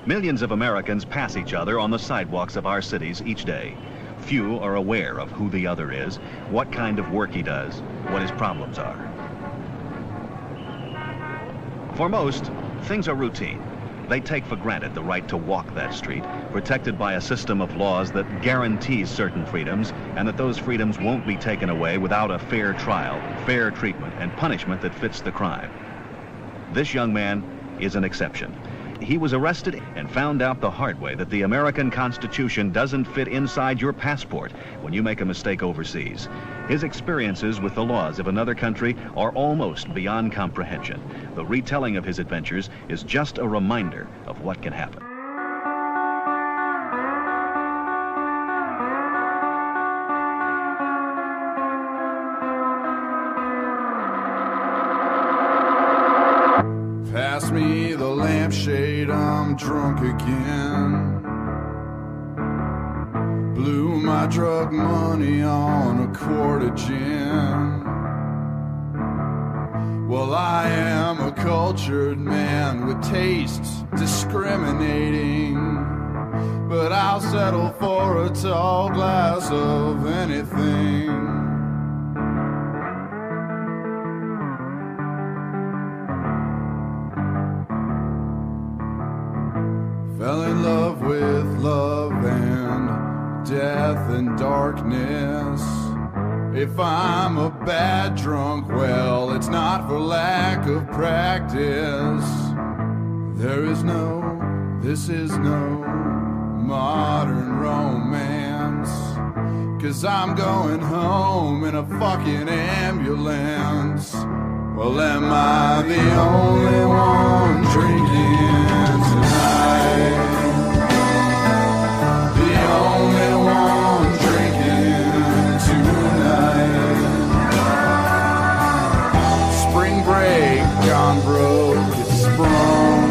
Millions of Americans pass each other on the sidewalks of our cities each day. Few are aware of who the other is, what kind of work he does, what his problems are. For most, things are routine. They take for granted the right to walk that street, protected by a system of laws that guarantees certain freedoms, and that those freedoms won't be taken away without a fair trial, fair treatment, and punishment that fits the crime. This young man is an exception. He was arrested and found out the hard way that the American Constitution doesn't fit inside your passport when you make a mistake overseas. His experiences with the laws of another country are almost beyond comprehension. The retelling of his adventures is just a reminder of what can happen. Pass me the lampshade, I'm drunk again. Blew my drug money on a quart of gin. Well, I am a cultured man with tastes discriminating, but I'll settle for a tall glass of anything. Fell in love with love and death and darkness. If I'm a bad drunk, well, it's not for lack of practice. This is no modern romance, 'cause I'm going home in a fucking ambulance. Well, am I the only one drinking tonight? The only one drinking tonight. Spring break gone broke, it's sprung.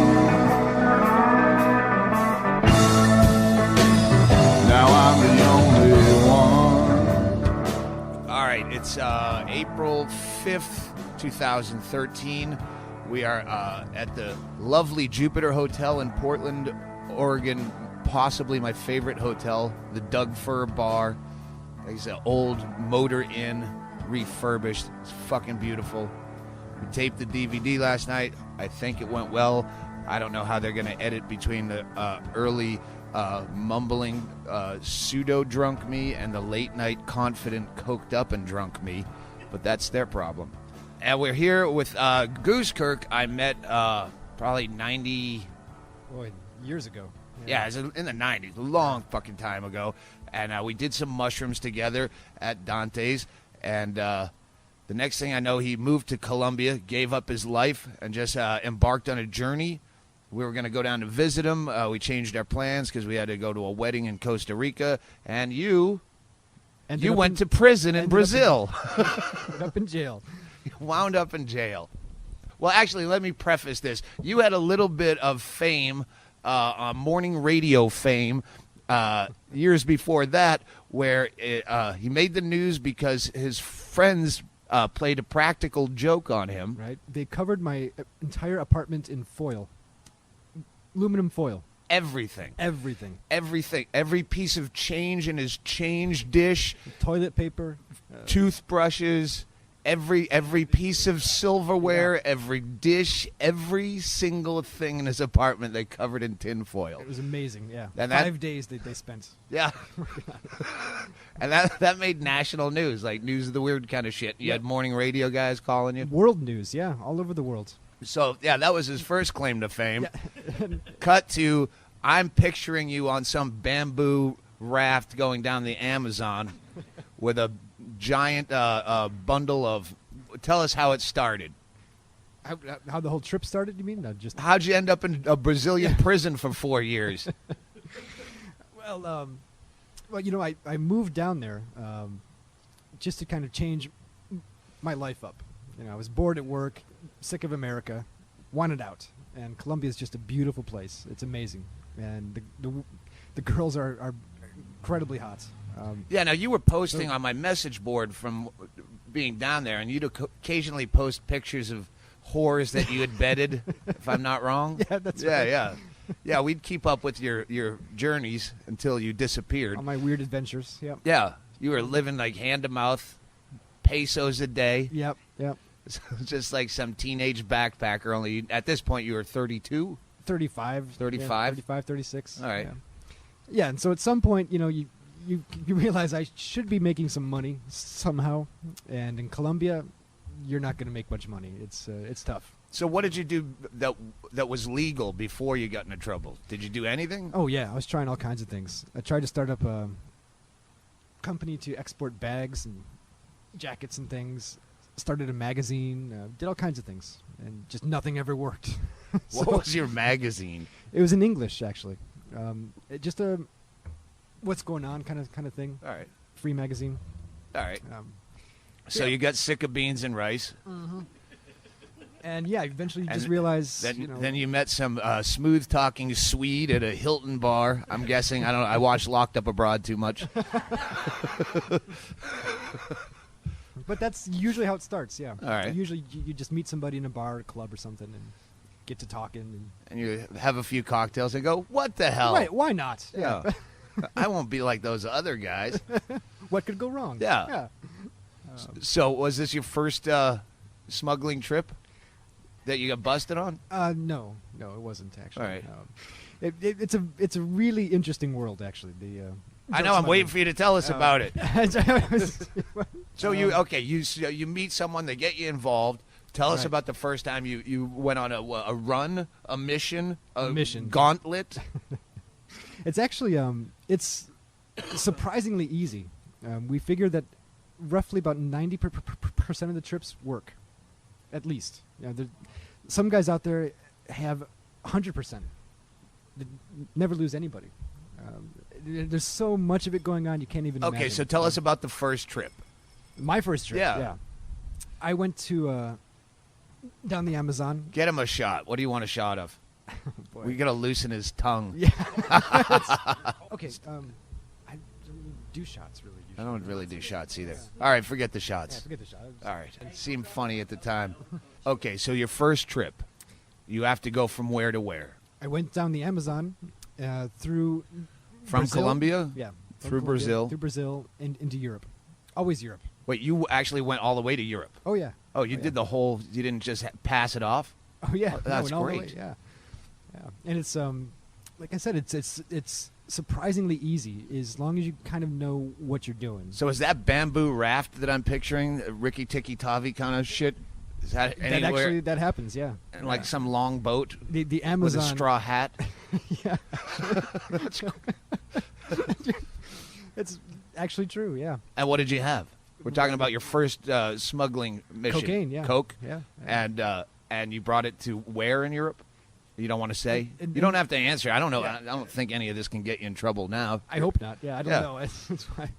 Now I'm the only one. All right, it's April 5th. 2013. We are at the lovely Jupiter Hotel in Portland, Oregon, possibly my favorite hotel, the Doug Fir Bar. It's an old motor inn, refurbished. It's fucking beautiful. We taped the DVD last night. I think it went well. I don't know how they're going to edit between the early mumbling pseudo-drunk me and the late-night confident, coked up and drunk me, but that's their problem. And we're here with Goosekirk. I met probably 90... Boy, years ago. Yeah, it was in the 90s, a long fucking time ago. And we did some mushrooms together at Dante's. And the next thing I know, he moved to Colombia, gave up his life, and just embarked on a journey. We were going to go down to visit him. We changed our plans because we had to go to a wedding in Costa Rica. And you went to prison in Brazil. Ended up in jail. Wound up in jail. Well, actually, let me preface this. You had a little bit of fame, morning radio fame, years before that, where he made the news because his friends played a practical joke on him. Right. They covered my entire apartment in foil. Aluminum foil. Everything. Every piece of change in his change dish. Toilet paper. Toothbrushes. Every piece of silverware, every dish, every single thing in his apartment they covered in tin foil. It was amazing, yeah. And 5 days they spent. Yeah. And that made national news, like News of the Weird kind of shit. You had morning radio guys calling you. World news, yeah, all over the world. So, yeah, that was his first claim to fame. Yeah. Cut to, I'm picturing you on some bamboo raft going down the Amazon with a giant bundle of... Tell us how it started. How the whole trip started, you mean? No, just how'd you end up in a Brazilian prison for 4 years? Well, you know, I moved down there just to kind of change my life up. You know, I was bored at work, sick of America, wanted out. And Colombia is just a beautiful place. It's amazing. And the girls are incredibly hot. Yeah, now you were posting on my message board from being down there, and you'd occasionally post pictures of whores that you had bedded, if I'm not wrong. Yeah, that's right. Yeah. Yeah, we'd keep up with your journeys until you disappeared. On my weird adventures. Yep. Yeah, you were living like hand to mouth, pesos a day. Yep. Just like some teenage backpacker. Only at this point you were 32. 35. 35? Yeah, 35, 36. All right. Yeah, and so at some point, you realize I should be making some money somehow. And in Colombia, you're not going to make much money. It's tough. So what did you do that was legal before you got into trouble? Did you do anything? Oh, yeah. I was trying all kinds of things. I tried to start up a company to export bags and jackets and things. Started a magazine. Did all kinds of things. And just nothing ever worked. What was your magazine? It was in English, actually. Just a what's going on kind of thing. All right. Free magazine. All right. So you got sick of beans and rice. Mm-hmm. And yeah, eventually you just realize. Then you met some smooth-talking Swede at a Hilton bar. I'm guessing. I don't know. I watched Locked Up Abroad too much. But that's usually how it starts. Yeah. All right. Usually you just meet somebody in a bar, or club, or something, and get to talking. And you have a few cocktails and go, "What the hell? Right? Why not? Yeah. I won't be like those other guys." What could go wrong? Yeah. So was this your first smuggling trip that you got busted on? No, it wasn't actually. All right. It's a really interesting world, actually. I know. I'm waiting for you to tell us about it. So you meet someone, they get you involved. Tell us about the first time you went on a run, a mission, gauntlet. It's actually it's surprisingly easy. We figure that roughly about 90% of the trips work, at least. Some guys out there have 100%. They never lose anybody. There's so much of it going on, you can't even imagine. Okay, so tell us about the first trip. My first trip, yeah. I went to down the Amazon. Get him a shot. What do you want a shot of? We got to loosen his tongue. Yeah. Okay, I don't do shots, really. I don't really do shots either. All right, forget the shots. Yeah, forget the shots. All right. It seemed funny at the time. Okay, so your first trip, you have to go from where to where? I went down the Amazon through From Brazil. Colombia? Yeah. Through Brazil? Through Brazil and into Europe. Always Europe. Wait, you actually went all the way to Europe? Oh, yeah. Oh, you did the whole, you didn't just pass it off? Oh, yeah. Oh, that's no, all the great. way, yeah. And it's, like I said, it's surprisingly easy as long as you kind of know what you're doing. So is that bamboo raft that I'm picturing, Ricky Tikki Tavi kind of shit? Is that anywhere? That happens, yeah. And like some long boat the Amazon with a straw hat? Yeah. It's actually true, yeah. And what did you have? We're talking about your first smuggling mission. Cocaine, yeah. Coke? Yeah. And you brought it to where in Europe? You don't want to say? You don't have to answer. I don't know. Yeah. I don't think any of this can get you in trouble now. I hope not. Yeah, I don't Yeah. know. That's why.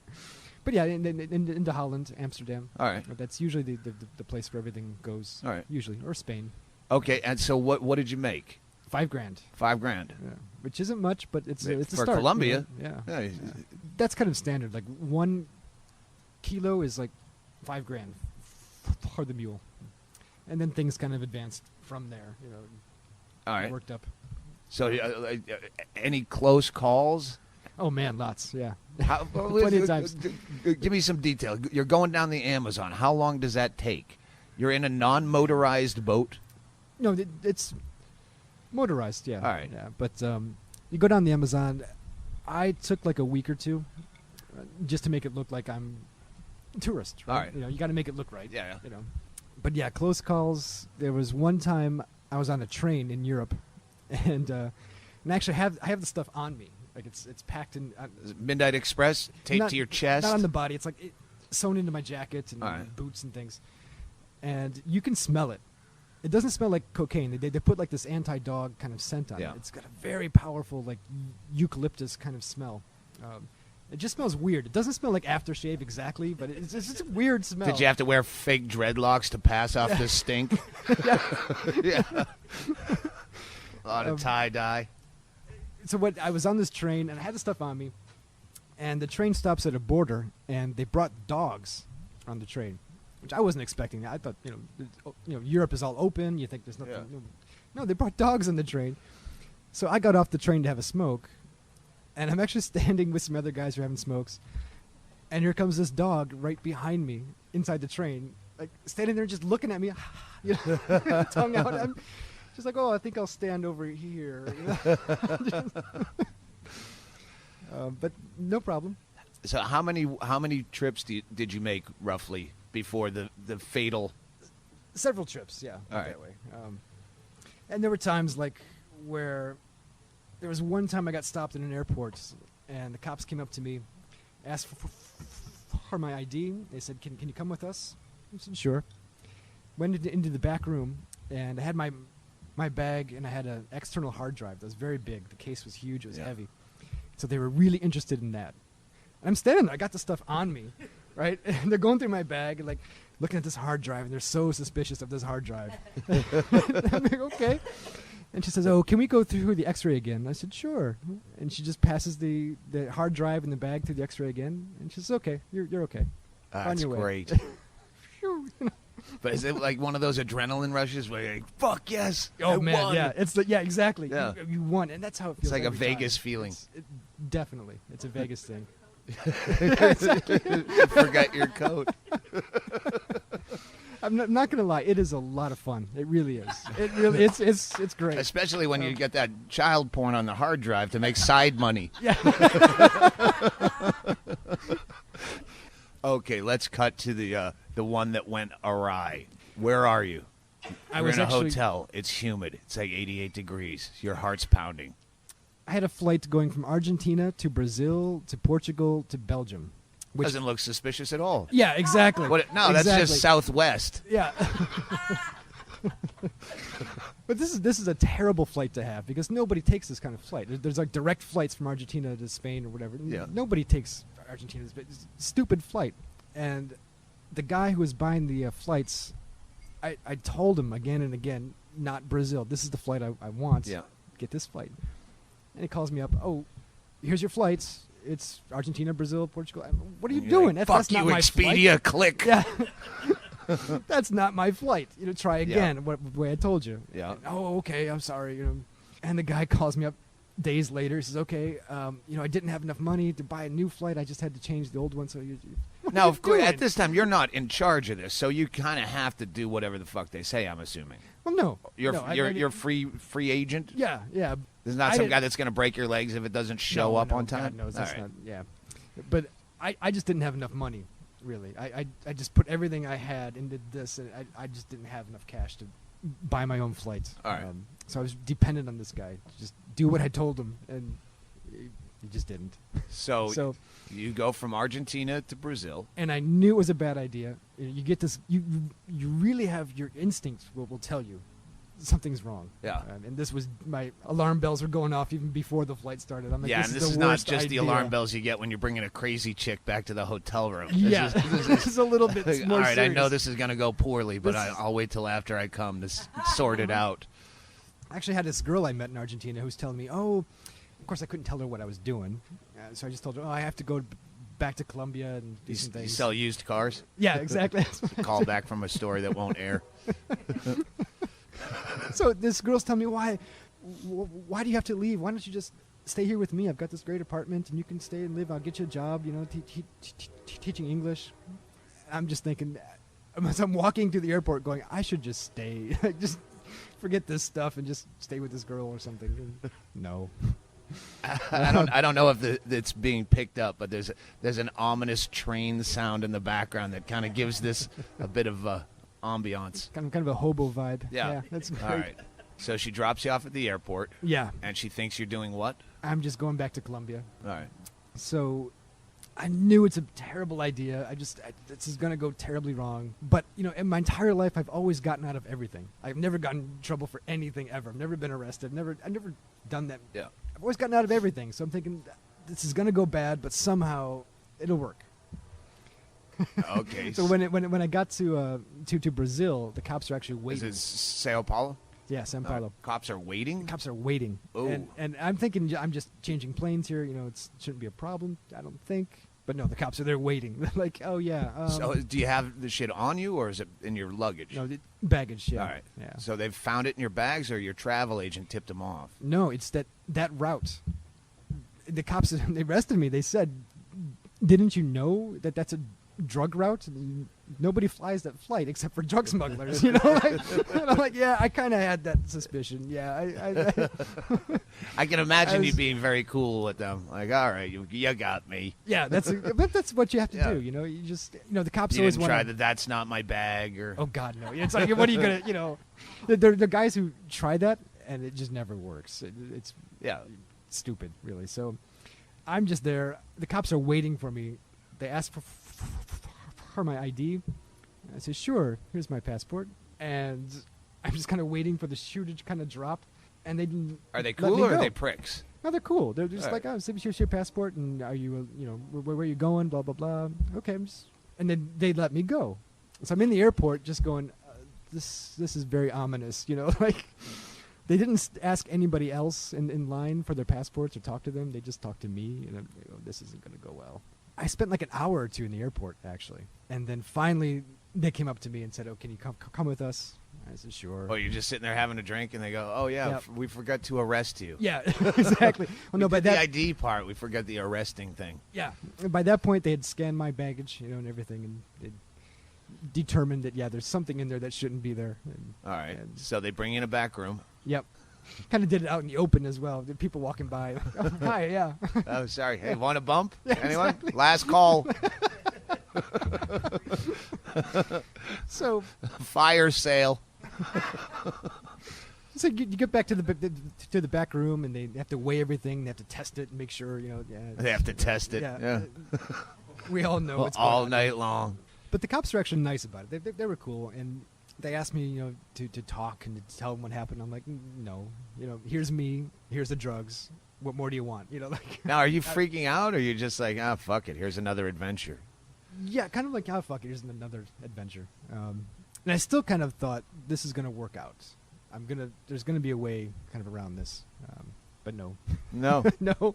But yeah, into Holland, Amsterdam. All right. That's usually the place where everything goes. All right. Usually, or Spain. Okay, and so what did you make? $5,000. $5,000. Yeah. Which isn't much, but it's a for start. Colombia. You know? Yeah. That's kind of standard. Like 1 kilo is like $5,000 for the mule, and then things kind of advanced from there. All right. Worked up. So any close calls? Oh man, lots. Yeah. How, Plenty of times. Give me some detail. You're going down the Amazon. How long does that take? You're in a non-motorized boat? No, it's motorized. Yeah. All right. Yeah, but you go down the Amazon. I took like a week or two, just to make it look like I'm a tourist. Right? All right. You got to make it look right. Yeah. But yeah, close calls. There was one time I was on a train in Europe, and actually I have the stuff on me. Like it's packed in. Midnight Express taped to your chest? Not on the body. It's like sewn into my jacket and boots and things. And you can smell it. It doesn't smell like cocaine. They put like this anti-dog kind of scent on it. It's got a very powerful like eucalyptus kind of smell. It just smells weird. It doesn't smell like aftershave exactly, but it's just a weird smell. Did you have to wear fake dreadlocks to pass off the stink? Yeah. A lot of tie-dye. So I was on this train, and I had the stuff on me, and the train stops at a border, and they brought dogs on the train, which I wasn't expecting. I thought, Europe is all open. You think there's nothing. Yeah. No, they brought dogs on the train, So I got off the train to have a smoke, and I'm actually standing with some other guys who are having smokes, and here comes this dog right behind me inside the train, like standing there just looking at me, you know, tongue out. I'm just like, oh, I think I'll stand over here. You know? But no problem. So how many trips did you make roughly before the fatal? Several trips, yeah. All right. That way. And there were times like where there was one time I got stopped in an airport, and the cops came up to me, asked for my ID. They said, "Can you come with us?" I said, "Sure." Went into the back room, and I had my bag, and I had an external hard drive that was very big. The case was huge. It was heavy. So they were really interested in that. And I'm standing there. I got the stuff on me, right? And they're going through my bag and, like, looking at this hard drive, and they're so suspicious of this hard drive. I'm like, okay. And she says, "Oh, can we go through the X-ray again?" I said, "Sure." And she just passes the hard drive in the bag through the X-ray again, and she says, "Okay, you're okay. On That's your way." great. But is it like one of those adrenaline rushes where you're like, "Fuck yes, Oh I man, won." yeah, exactly. Yeah. You won, and that's how it feels. It's like a every Vegas time. feeling. Definitely, it's a Vegas thing. You forgot your coat. I'm not gonna lie, it is a lot of fun. It really is. It really, it's great. Especially when you get that child porn on the hard drive to make side money. Yeah. Okay, let's cut to the one that went awry. Where are you? I We're was in a actually. hotel. It's humid. It's like 88 degrees. Your heart's pounding. I had a flight going from Argentina to Brazil to Portugal to Belgium. Which, Doesn't look suspicious at all. yeah, exactly. No, that's Exactly. just Southwest. Yeah. But this is a terrible flight to have because nobody takes this kind of flight. There's like direct flights from Argentina to Spain or whatever. Yeah. Nobody takes Argentina. It's a stupid flight. And the guy who was buying the flights, I told him again and again, not Brazil. This is the flight I want. Yeah. Get this flight. And he calls me up. "Oh, here's your flights. It's Argentina, Brazil, Portugal." What are you doing? Like, That's fuck not you, my Expedia. flight. Click. Yeah. That's not my flight. Try again. What the way I told you. Yeah. "Oh, okay. I'm sorry." And the guy calls me up days later. He says, "Okay, I didn't have enough money to buy a new flight. I just had to change the old one." So Now, of course, at this time, you're not in charge of this, so you kind of have to do whatever the fuck they say. I'm assuming well, no, you're no, you're free agent. Yeah. There's not I some didn't- guy that's going to break your legs if it doesn't show up on time. God knows All that's right. not. Yeah, but I just didn't have enough money. Really, I just put everything I had into this, and I just didn't have enough cash to buy my own flights. All right. So I was dependent on this guy to just do what I told him, and he just didn't. So you go from Argentina to Brazil. And I knew it was a bad idea. You get this. You really have your instincts will tell you something's wrong. Yeah. And this was my alarm bells were going off even before the flight started. I'm like, Yeah, this and is this the is not worst just the idea. alarm bells you get when you're bringing a crazy chick back to the hotel room. This Yeah, is- this is a little bit more all right, I know serious. this is going to go poorly, but This is- I'll wait till after I come to sort it out. I actually had this girl I met in Argentina who was telling me, of course I couldn't tell her what I was doing, so I just told her, I have to go back to Colombia and do some You things. sell used cars? Yeah, exactly. Call back from a story that won't air. So this girl's telling me, why do you have to leave? Why don't you just stay here with me? I've got this great apartment, and you can stay and live. I'll get you a job, teaching English. I'm just thinking, as I'm walking to the airport going, I should just stay. Just forget this stuff and just stay with this girl or something. No. I don't know if it's being picked up, but there's an ominous train sound in the background that kind of gives this a bit of ambiance. Kind of a hobo vibe. Yeah. That's great. All right. So she drops you off at the airport, Yeah, and she thinks you're doing what? I'm just going back to Colombia. All right. So I knew it's a terrible idea. This is going to go terribly wrong. But, in my entire life, I've always gotten out of everything. I've never gotten in trouble for anything ever. I've never been arrested. I've never done that. Yeah. I've always gotten out of everything. So I'm thinking, this is going to go bad, but somehow it'll work. Okay. So when I got to Brazil, the cops are actually Is waiting. it Sao Paulo? Yeah, Sao Paulo. Cops are waiting? Cops are waiting. Oh. And I'm thinking I'm just changing planes here. It shouldn't be a problem, I don't think. But no, the cops are there waiting. They're like, oh, yeah. So do you have the shit on you, or is it in your luggage? No, baggage, yeah. All right. Yeah. So they've found it in your bags, or your travel agent tipped them off? No, it's that route. The cops, they arrested me. They said, didn't you know that that's a drug route? Nobody flies that flight except for drug smugglers, you know? And I'm like, yeah, I kind of had that suspicion. Yeah, I can imagine you being very cool with them. Like, all right, you got me. Yeah, but that's what you have to do, you know? You just, the cops You always didn't want try that's not my bag, or... Oh, God, no. It's like, what are you going to, the guys who try that, and it just never works. It's stupid, really. So I'm just there. The cops are waiting for me. They ask for my ID. I say, sure, here's my passport. And I'm just kind of waiting for the shoe to kind of drop. And they didn't. Are they cool, or are they pricks? No, they're cool. They're just All like, oh, here's your passport, and are you, where are you going, blah, blah, blah. Okay, and then they let me go. So I'm in the airport just going, this is very ominous, like they didn't ask anybody else in line for their passports or talk to them. They just talked to me, and this isn't going to go well. I spent like an hour or two in the airport, actually. And then finally, they came up to me and said, oh, can you come with us? I said, sure. Oh, you're just sitting there having a drink, and they go, oh, yeah, Yep. we forgot to arrest you. Yeah, exactly. Well, no, by the that ID part, we forgot the arresting thing. Yeah. And by that point, they had scanned my baggage, and everything, and they determined that, there's something in there that shouldn't be there. And, All right. So they bring you in a back room. Yep. Kind of did it out in the open as well. The people walking by. Oh, hi, yeah. Oh, sorry. Hey, want a bump? Yeah, Anyone? exactly. Last call. So Fire sale. So you get back to the back room, and they have to weigh everything. They have to test it and make sure, They have to test it. Yeah. We all know what's all going on. night long. But the cops are actually nice about it. They were cool, and they asked me, to talk and to tell them what happened. I'm like, no, here's me, here's the drugs. What more do you want? Now, are you freaking out, or are you just like, fuck it, here's another adventure? Yeah, kind of like, fuck it, here's another adventure. And I still kind of thought this is gonna work out. There's gonna be a way kind of around this, but no, No. no.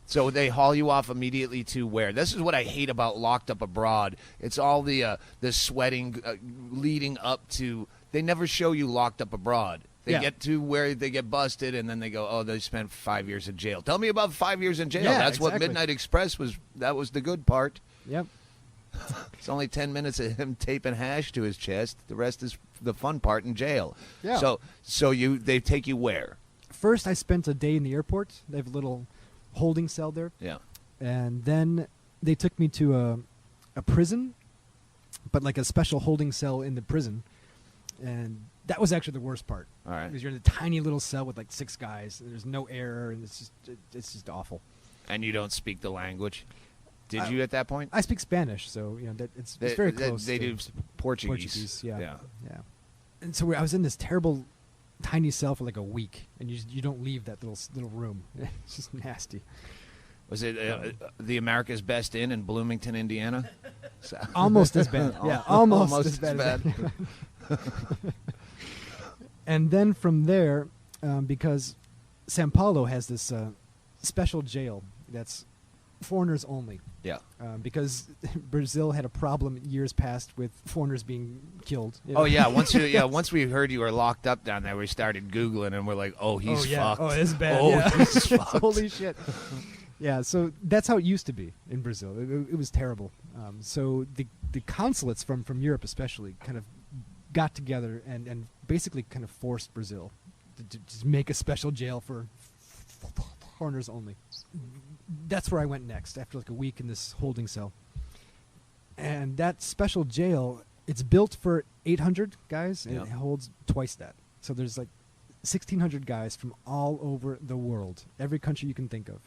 So they haul you off immediately to where? This is what I hate about Locked Up Abroad. It's all the sweating leading up to. They never show you Locked Up Abroad. They get to where they get busted, and then they go, oh, they spent 5 years in jail. Tell me about 5 years in jail. Yeah, That's what exactly. Midnight Express was. That was the good part. Yep. It's only 10 minutes of him taping hash to his chest. The rest is the fun part in jail. Yeah. So they take you where? First, I spent a day in the airport. They have a little holding cell there. Yeah. And then they took me to a prison, but like a special holding cell in the prison. And that was actually the worst part. All right. Because you're in a tiny little cell with like 6 guys. And there's no air, and it's just awful. And you don't speak the language? Did you at that point? I speak Spanish, so it's very close. They to do Portuguese. Portuguese, yeah. Yeah. And so I was in this terrible tiny cell for like a week, and you don't leave that little room. It's just nasty. Was it the America's Best Inn in Bloomington, Indiana? Almost as bad. Yeah, almost as bad. And then from there, because Sao Paulo has this special jail that's foreigners only. Yeah. Because Brazil had a problem years past with foreigners being killed. Oh yeah, once we heard you were locked up down there, we started Googling, and we're like, oh, he's fucked. Oh, it's bad. Oh, yeah. he's fucked. Holy shit. Yeah, so that's how it used to be in Brazil. It was terrible. So the consulates from Europe especially kind of got together and basically kind of forced Brazil to make a special jail for foreigners only. That's where I went next after like a week in this holding cell. And that special jail, it's built for 800 guys, and it holds twice that. So there's like 1,600 guys from all over the world, every country you can think of.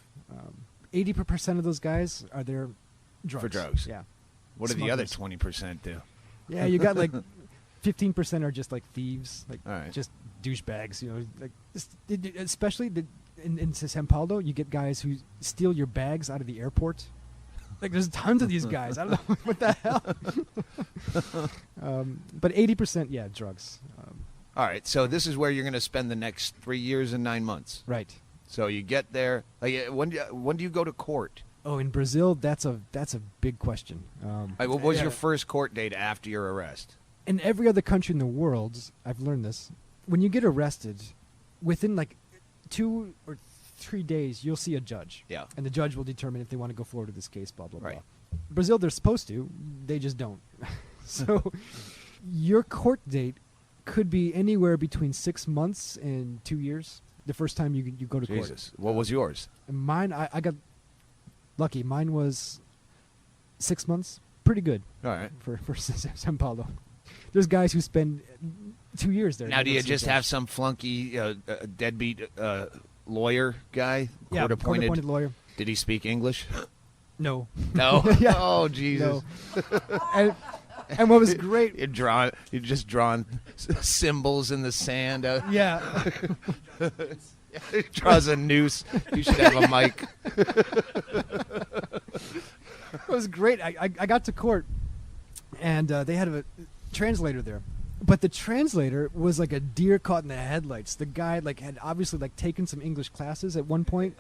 80% of those guys are there drugs. For drugs. Yeah. What do the other 20% do? Yeah, you got like 15% are just like thieves, like All right. just douchebags, like especially in Sao Paulo, you get guys who steal your bags out of the airport. Like there's tons of these guys. I don't know what the hell. But 80%, drugs. All right, so this is where you're going to spend the next 3 years and 9 months. Right. So you get there. Like, when do you go to court? Oh, in Brazil, that's a big question. What was your first court date after your arrest? In every other country in the world, I've learned this. When you get arrested, within like 2 or 3 days, you'll see a judge. Yeah. And the judge will determine if they want to go forward with this case, blah, blah, Right. blah. Brazil, they're supposed to. They just don't. So your court date could be anywhere between 6 months and 2 years the first time you go to court. Jesus. What was yours? And mine, I got lucky. Mine was 6 months. Pretty good All right. for Sao Paulo. There's guys who spend 2 years there. Now, do you just have some flunky deadbeat lawyer guy? Yeah, court-appointed lawyer. Did he speak English? No. No? Yeah. Oh, Jesus. No. And what was great... You just drawn symbols in the sand. Yeah. He draws a noose. You should have a mic. It was great. I got to court, and they had a translator there. But the translator was like a deer caught in the headlights. The guy had obviously taken some English classes at one point,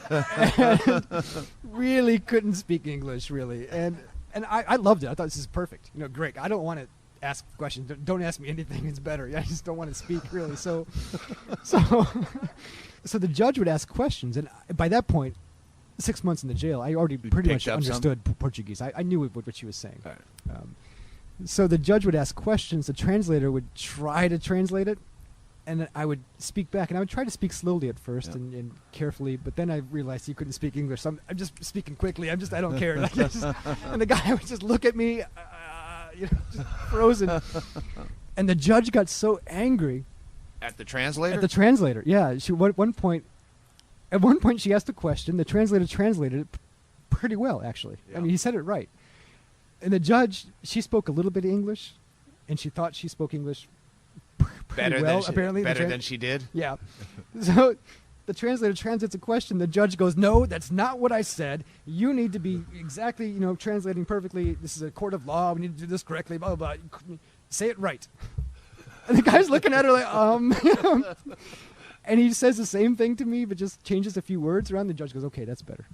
and really couldn't speak English really. And I loved it. I thought this is perfect. Greg, I don't want to ask questions. Don't ask me anything. It's better. I just don't want to speak really. So the judge would ask questions, and by that point, 6 months in the jail, I already pretty much understood Portuguese. I knew what she was saying. Right. So the judge would ask questions. The translator would try to translate it, and then I would speak back. And I would try to speak slowly at first and carefully, but then I realized he couldn't speak English. So I'm just speaking quickly. I don't care. And the guy would just look at me, just frozen. And the judge got so angry. At the translator? At the translator, yeah. At one point, she asked a question. The translator translated it pretty well, actually. Yeah. I mean, he said it right. And the judge, she spoke a little bit of English, and she thought she spoke English pretty well, apparently. Better than she did? Yeah. So the translator translates a question. The judge goes, "No, that's not what I said. You need to be exactly, translating perfectly. This is a court of law. We need to do this correctly, blah, blah, blah. Say it right." And the guy's looking at her like, And he says the same thing to me, but just changes a few words around. The judge goes, "Okay, that's better."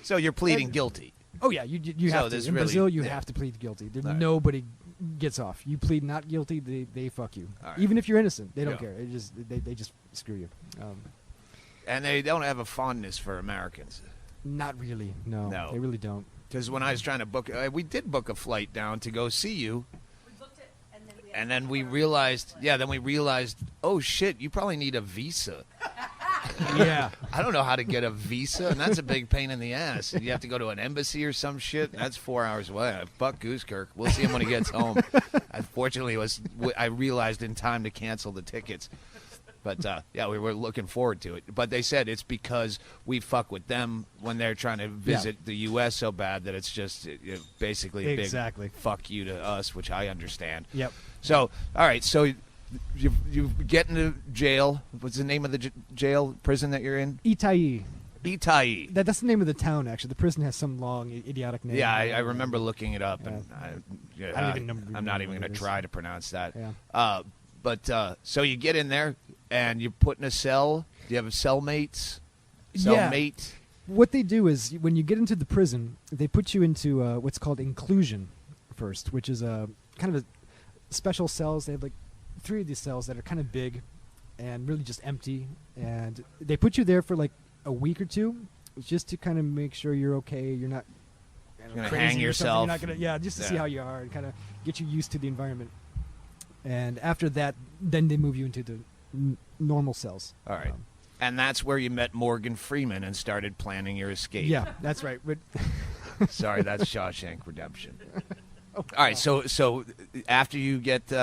So you're pleading guilty. Oh, yeah, you have to. In Brazil, you have to plead guilty. Right. Nobody gets off. You plead not guilty, they fuck you. Right. Even if you're innocent, they don't Yeah. care. They just screw you. And they don't have a fondness for Americans. Not really. No, they really don't. Because when I was trying to book, we did book a flight down to go see you. We booked it, And then we realized, oh shit, you probably need a visa. Yeah. I don't know how to get a visa, and that's a big pain in the ass. You have to go to an embassy or some shit. That's 4 hours away. Fuck Goosekirk. We'll see him when he gets home. Unfortunately, I realized in time to cancel the tickets. But, we were looking forward to it. But they said it's because we fuck with them when they're trying to visit the U.S. so bad that it's just basically a big fuck you to us, which I understand. Yep. So, all right, so you get into jail. What's the name of the prison that you're in? Itaí. Itaí. That's the name of the town, actually. The prison has some long, idiotic name. Yeah, I remember looking it up. And I don't even know. I'm not even going to try to pronounce that. Yeah. But so you get in there, and you put in a cell. Do you have cellmates? Yeah. Cellmate? What they do is, when you get into the prison, they put you into what's called inclusion first, which is a kind of a special cells. They have 3 of these cells that are kind of big and really just empty. And they put you there for a week or 2 just to kind of make sure you're okay. You're not You're crazy hang or yourself. something. You're not gonna, just to see how you are and kind of get you used to the environment. And after that, then they move you into the normal cells. All right. And that's where you met Morgan Freeman and started planning your escape. Yeah, that's right. But Sorry, that's Shawshank Redemption. All right, so after you get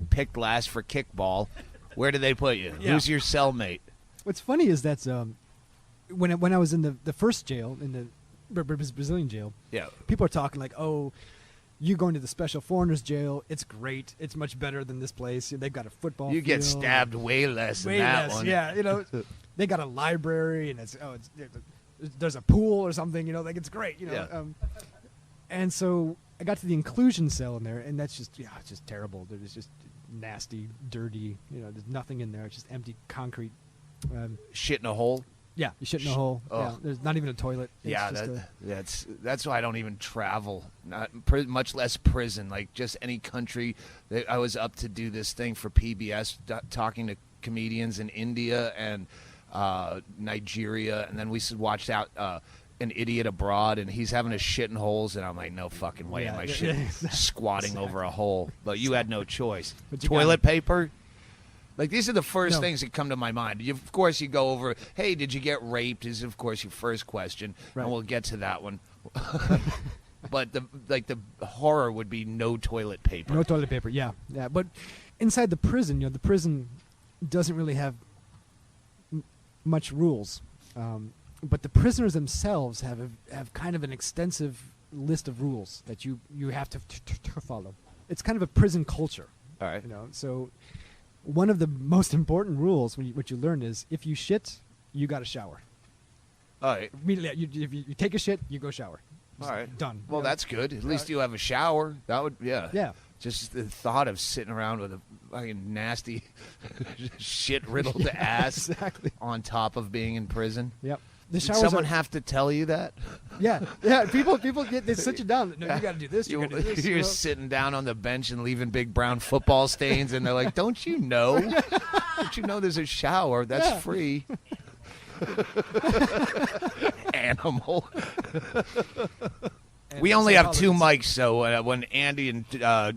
picked last for kickball, where do they put you? Yeah. Who's your cellmate? What's funny is that when I was in the first jail, in the Brazilian jail, people are talking like, "Oh, you going to the special foreigners jail? It's great. It's much better than this place. They've got a football. You get field. stabbed way less Way than that less, one. Yeah, they got a library and there's a pool or something. It's great. Yeah. And so I got to the inclusion cell in there, and that's just it's just terrible. It's just nasty, dirty. There's nothing in there. It's just empty concrete. Shit in a hole. Yeah, you shit in a hole. Oh. Yeah, there's not even a toilet. It's Yeah, just that's why I don't even travel. Not much less prison. Like just any country. I was up to do this thing for PBS, talking to comedians in India and Nigeria, and then we watched out An Idiot Abroad, and he's having a shit in holes, and I'm like, no fucking way am I squatting over a hole. But you had no choice. Toilet paper. Like, these are the first things that come to my mind. Of course, you go over, hey, did you get raped, is, of course, your first question, and we'll get to that one. But, the horror would be no toilet paper. No toilet paper, yeah. But inside the prison, the prison doesn't really have much rules. But the prisoners themselves have kind of an extensive list of rules that you have to follow. It's kind of a prison culture. All right. So one of the most important rules, what you learn is, if you shit, you got to shower. All right. Immediately, if you take a shit, you go shower. All right. Done. Well, that's good. At least you have a shower. That would, yeah. Yeah. Just the thought of sitting around with a fucking nasty, shit-riddled ass on top of being in prison. Yep. Did someone have to tell you that? Yeah. People they sit you down. No, you got to do this. You got to do this. You're sitting down on the bench and leaving big brown football stains, and they're like, "Don't you know? Don't you know there's a shower that's free?" Animal. We only have 2 mics, so when Andy and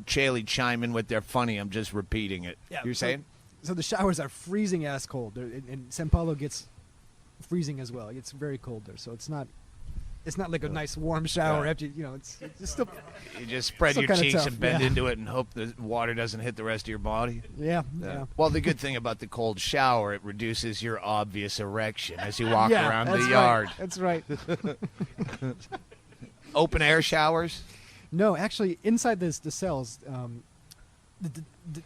Chaille chime in with their funny, I'm just repeating it. Yeah, You're saying? So the showers are freezing ass cold, and San Paulo gets freezing as well. It's very cold there, so it's not like a nice warm shower after it's just still. You just spread your cheeks and bend into it and hope the water doesn't hit the rest of your body. Yeah. Well, the good thing about the cold shower, it reduces your obvious erection as you walk around the yard. That's right. Open air showers? No, actually, inside the cells,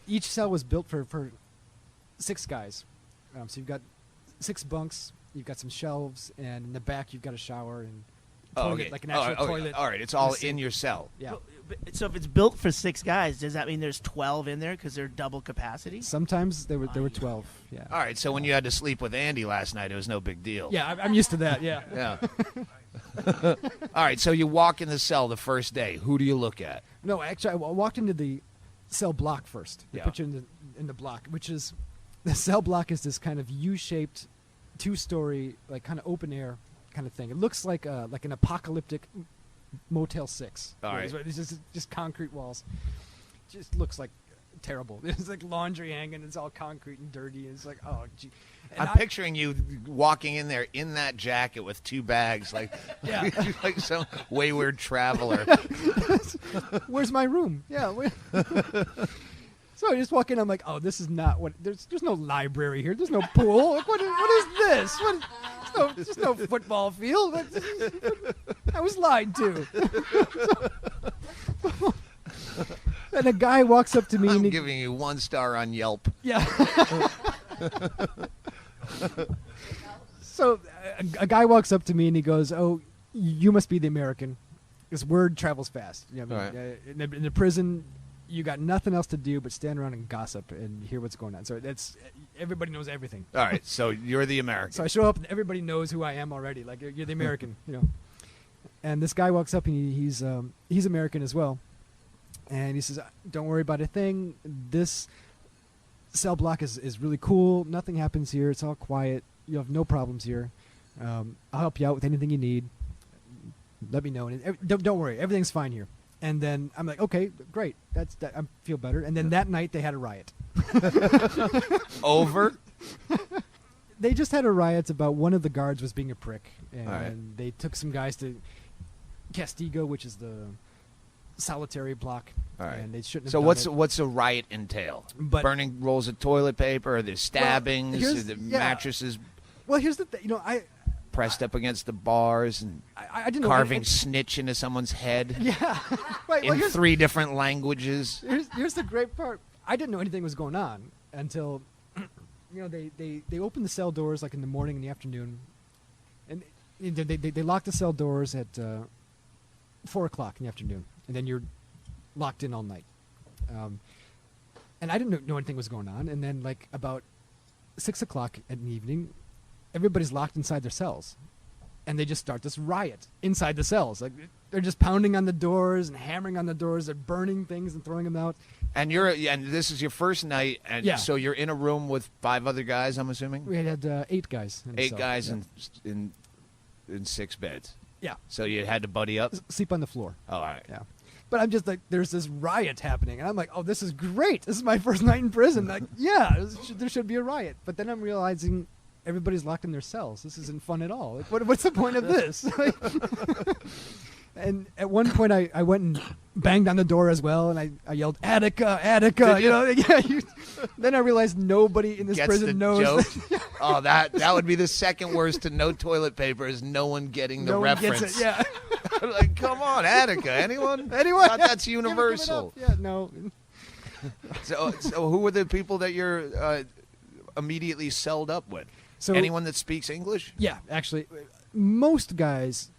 each cell was built for 6 guys. So you've got 6 bunks. You've got some shelves, and in the back you've got a shower and toilet, like an actual toilet. All right, it's all in your cell. Yeah. So if it's built for 6 guys, does that mean there's 12 in there because they're double capacity? Sometimes there were 12. Yeah. All right, so when you had to sleep with Andy last night, it was no big deal. Yeah, I'm used to that. Yeah. Yeah. All right, so you walk in the cell the first day. Who do you look at? No, actually, I walked into the cell block first. They Yeah. put you in the block, which is the cell block is this kind of U-shaped, 2-story, like kind of open air kind of thing. It looks like an apocalyptic Motel 6. All right. It's just concrete walls. Just looks like terrible. There's like laundry hanging. It's all concrete and dirty. It's like, oh, gee. And I'm picturing you walking in there in that jacket with 2 bags, like like some wayward traveler. Where's my room? Yeah. So I just walk in. I'm like, oh, this is not what. There's no library here. There's no pool. Like, what is this? There's no football field. I was lied to. And a guy walks up to me. I'm and giving you 1 star on Yelp. Yeah. So a guy walks up to me and he goes, "Oh, you must be the American. This word travels fast. You know what I mean? In the prison, you got nothing else to do but stand around and gossip and hear what's going on. So everybody knows everything. All right, so you're the American. So I show up and everybody knows who I am already. Like, you're the American, And this guy walks up and he's American as well. And he says, "Don't worry about a thing. This cell block is really cool. Nothing happens here. It's all quiet. You have no problems here. I'll help you out with anything you need. Let me know. And don't worry. Everything's fine here." And then I'm like, okay, great. I feel better. And then that night they had a riot. Over? They just had a riot about one of the guards was being a prick. And right. they took some guys to Castigo, which is the solitary block. All right. And they shouldn't have So done what's a riot entail? But- Burning rolls of toilet paper? Are there stabbings? here's- Are there yeah. mattresses Well, here's the thing. pressed up against the bars and I didn't know. carving snitch into someone's head Yeah. Right. in 3 different languages? Here's the great part. I didn't know anything was going on until, they opened the cell doors like in the morning and the afternoon, and they lock the cell doors at 4 o'clock in the afternoon, and then you're locked in all night. And I didn't know anything was going on, and then like about 6 o'clock in the evening, everybody's locked inside their cells, and they just start this riot inside the cells. Like they're just pounding on the doors and hammering on the doors. They're burning things and throwing them out. And this is your first night, and so you're in a room with 5 other guys, I'm assuming? We had 8 guys. In the 8 cell. guys Yeah. in 6 beds. Yeah. So you had to buddy up? Sleep on the floor. Oh, all right. Yeah. But I'm just like, there's this riot happening, and I'm like, oh, this is great. This is my first night in prison. Like, yeah, there should be a riot. But then I'm realizing everybody's locked in their cells. This isn't fun at all. Like, what's the point of this? And at one point, I went and banged on the door as well, and I yelled, Attica, Attica. You know, then I realized nobody in this Gets prison the knows. joke? Oh, that would be the second worst to no toilet paper is no one getting the No one reference. gets it. Yeah. Like, come on, Attica. Anyone? Anyone? Thought that's Give it universal. up. Yeah, no. So who were the people that you're immediately celled up with? So Anyone that speaks English? Yeah, actually, most guys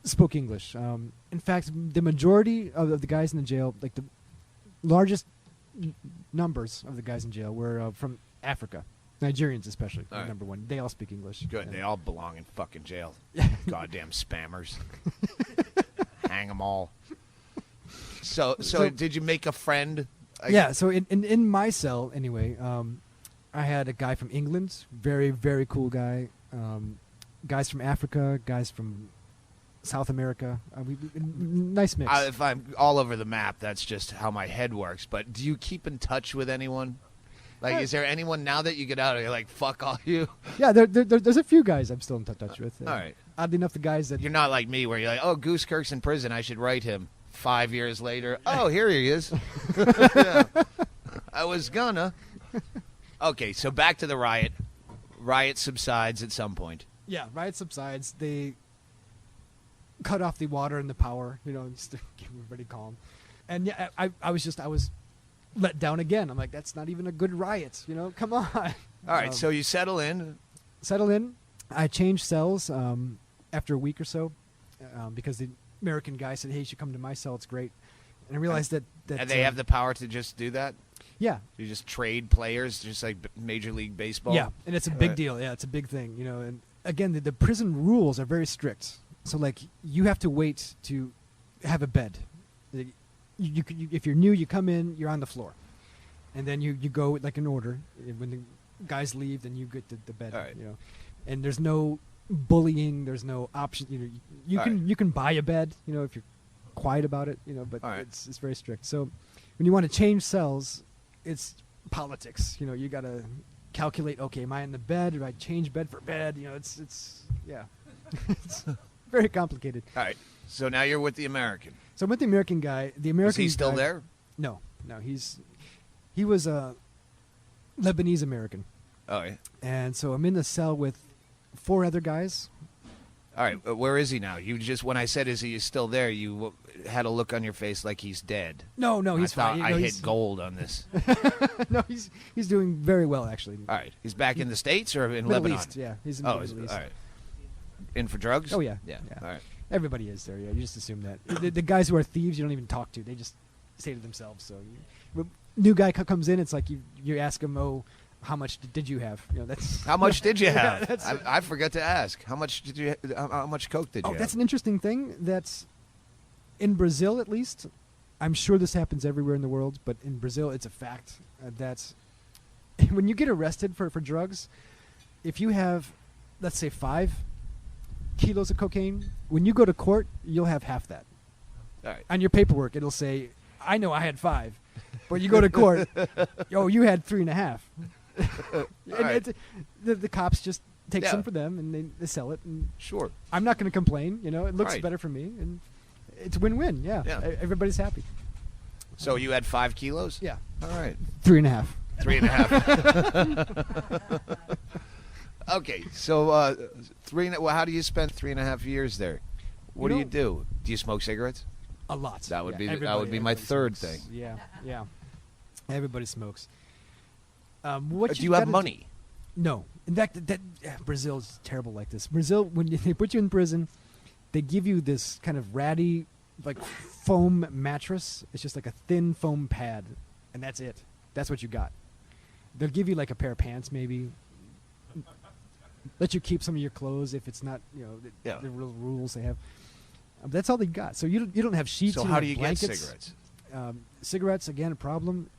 spoke English. In fact, the majority of the guys in the jail, like the largest numbers of the guys in jail, were from Africa. Nigerians especially, All right. number one. They all speak English. Good. And They all belong in fucking jail. Goddamn spammers. Hang them all. So did you make a friend? Yeah, so in my cell, anyway, I had a guy from England, very, very cool guy. Guys from Africa, guys from South America. Nice mix. If I'm all over the map, that's just how my head works. But do you keep in touch with anyone? Like, is there anyone now that you get out of, you're like, fuck all you? Yeah, there's a few guys I'm still in touch with. All right. Oddly enough, the guys that... You're not like me where you're like, oh, Goosekirk's in prison. I should write him. 5 years later, oh, here he is. Yeah. I was gonna. Okay, so back to the riot. Riot subsides at some point. Yeah, riot subsides. They cut off the water and the power, just to keep everybody calm. And yeah, I was let down again. I'm like, that's not even a good riot, come on. All right, so you settle in. Settle in. I changed cells after a week or so because the American guy said, hey, you should come to my cell. It's great. And I realized that And they have the power to just do that? Yeah. You just trade players, just like Major League Baseball? Yeah, and it's a big deal. Yeah, it's a big thing, And again, the prison rules are very strict. So, like, you have to wait to have a bed. You if you're new, you come in, you're on the floor. And then you go, like, in order. When the guys leave, then you get the bed, All right. And there's no bullying. There's no option. You can buy a bed, if you're quiet about it, but All right. it's very strict. So when you want to change cells, it's politics. You got to calculate, okay, am I in the bed? Do I change bed for bed? It's it's very complicated. All right, so now you're with the American. So I'm with the American guy. The American Is he still guy- there? No, he was a Lebanese American. Oh, yeah. And so I'm in the cell with 4 other guys. All right, where is he now? You just, when I said, is he still there, you had a look on your face like he's dead. No, he's I thought fine. I he's- hit gold on this. No, he's doing very well, actually. All right, he's back in the States or in Middle Lebanon? East, yeah. He's in Oh, the Middle East. all right. In for drugs? Oh, yeah. Yeah. All right. Everybody is there, yeah. You just assume that. The guys who are thieves, you don't even talk to. They just stay to themselves. So, new guy comes in, it's like you ask him, oh, how much did you have? That's How much did you Yeah, have? that's- I forgot to ask. How much did you? How much coke did you Oh, have? that's an interesting thing. That's in Brazil, at least. I'm sure this happens everywhere in the world, but in Brazil, it's a fact. That's when you get arrested for drugs, if you have, let's say, 5 kilos of cocaine, when you go to court, you'll have half that. All right. On your paperwork, it'll say, I know I had 5. But you go to court, oh, you had 3.5. And right. the cops just take Yeah. some for them, and they sell it. And Sure. I'm not going to complain. It looks Right. better for me, and it's win-win. Yeah. Yeah. Everybody's happy. So you had 5 kilos? Yeah, All right. 3.5. 3.5. Okay, so well, how do you spend 3.5 years there? What do you do? Do you smoke cigarettes? A lot. That would Yeah, be my everybody third smokes. thing. Yeah. Everybody smokes. Do you have money? No. In fact, Brazil is terrible like this. Brazil, when they put you in prison, they give you this kind of ratty, like, foam mattress. It's just like a thin foam pad, and that's it. That's what you got. They'll give you like a pair of pants, maybe. let you keep some of your clothes if it's not, the real rules they have. That's all they got. So you don't have sheets. So you how don't do have you blankets. get cigarettes? Cigarettes, again, a problem.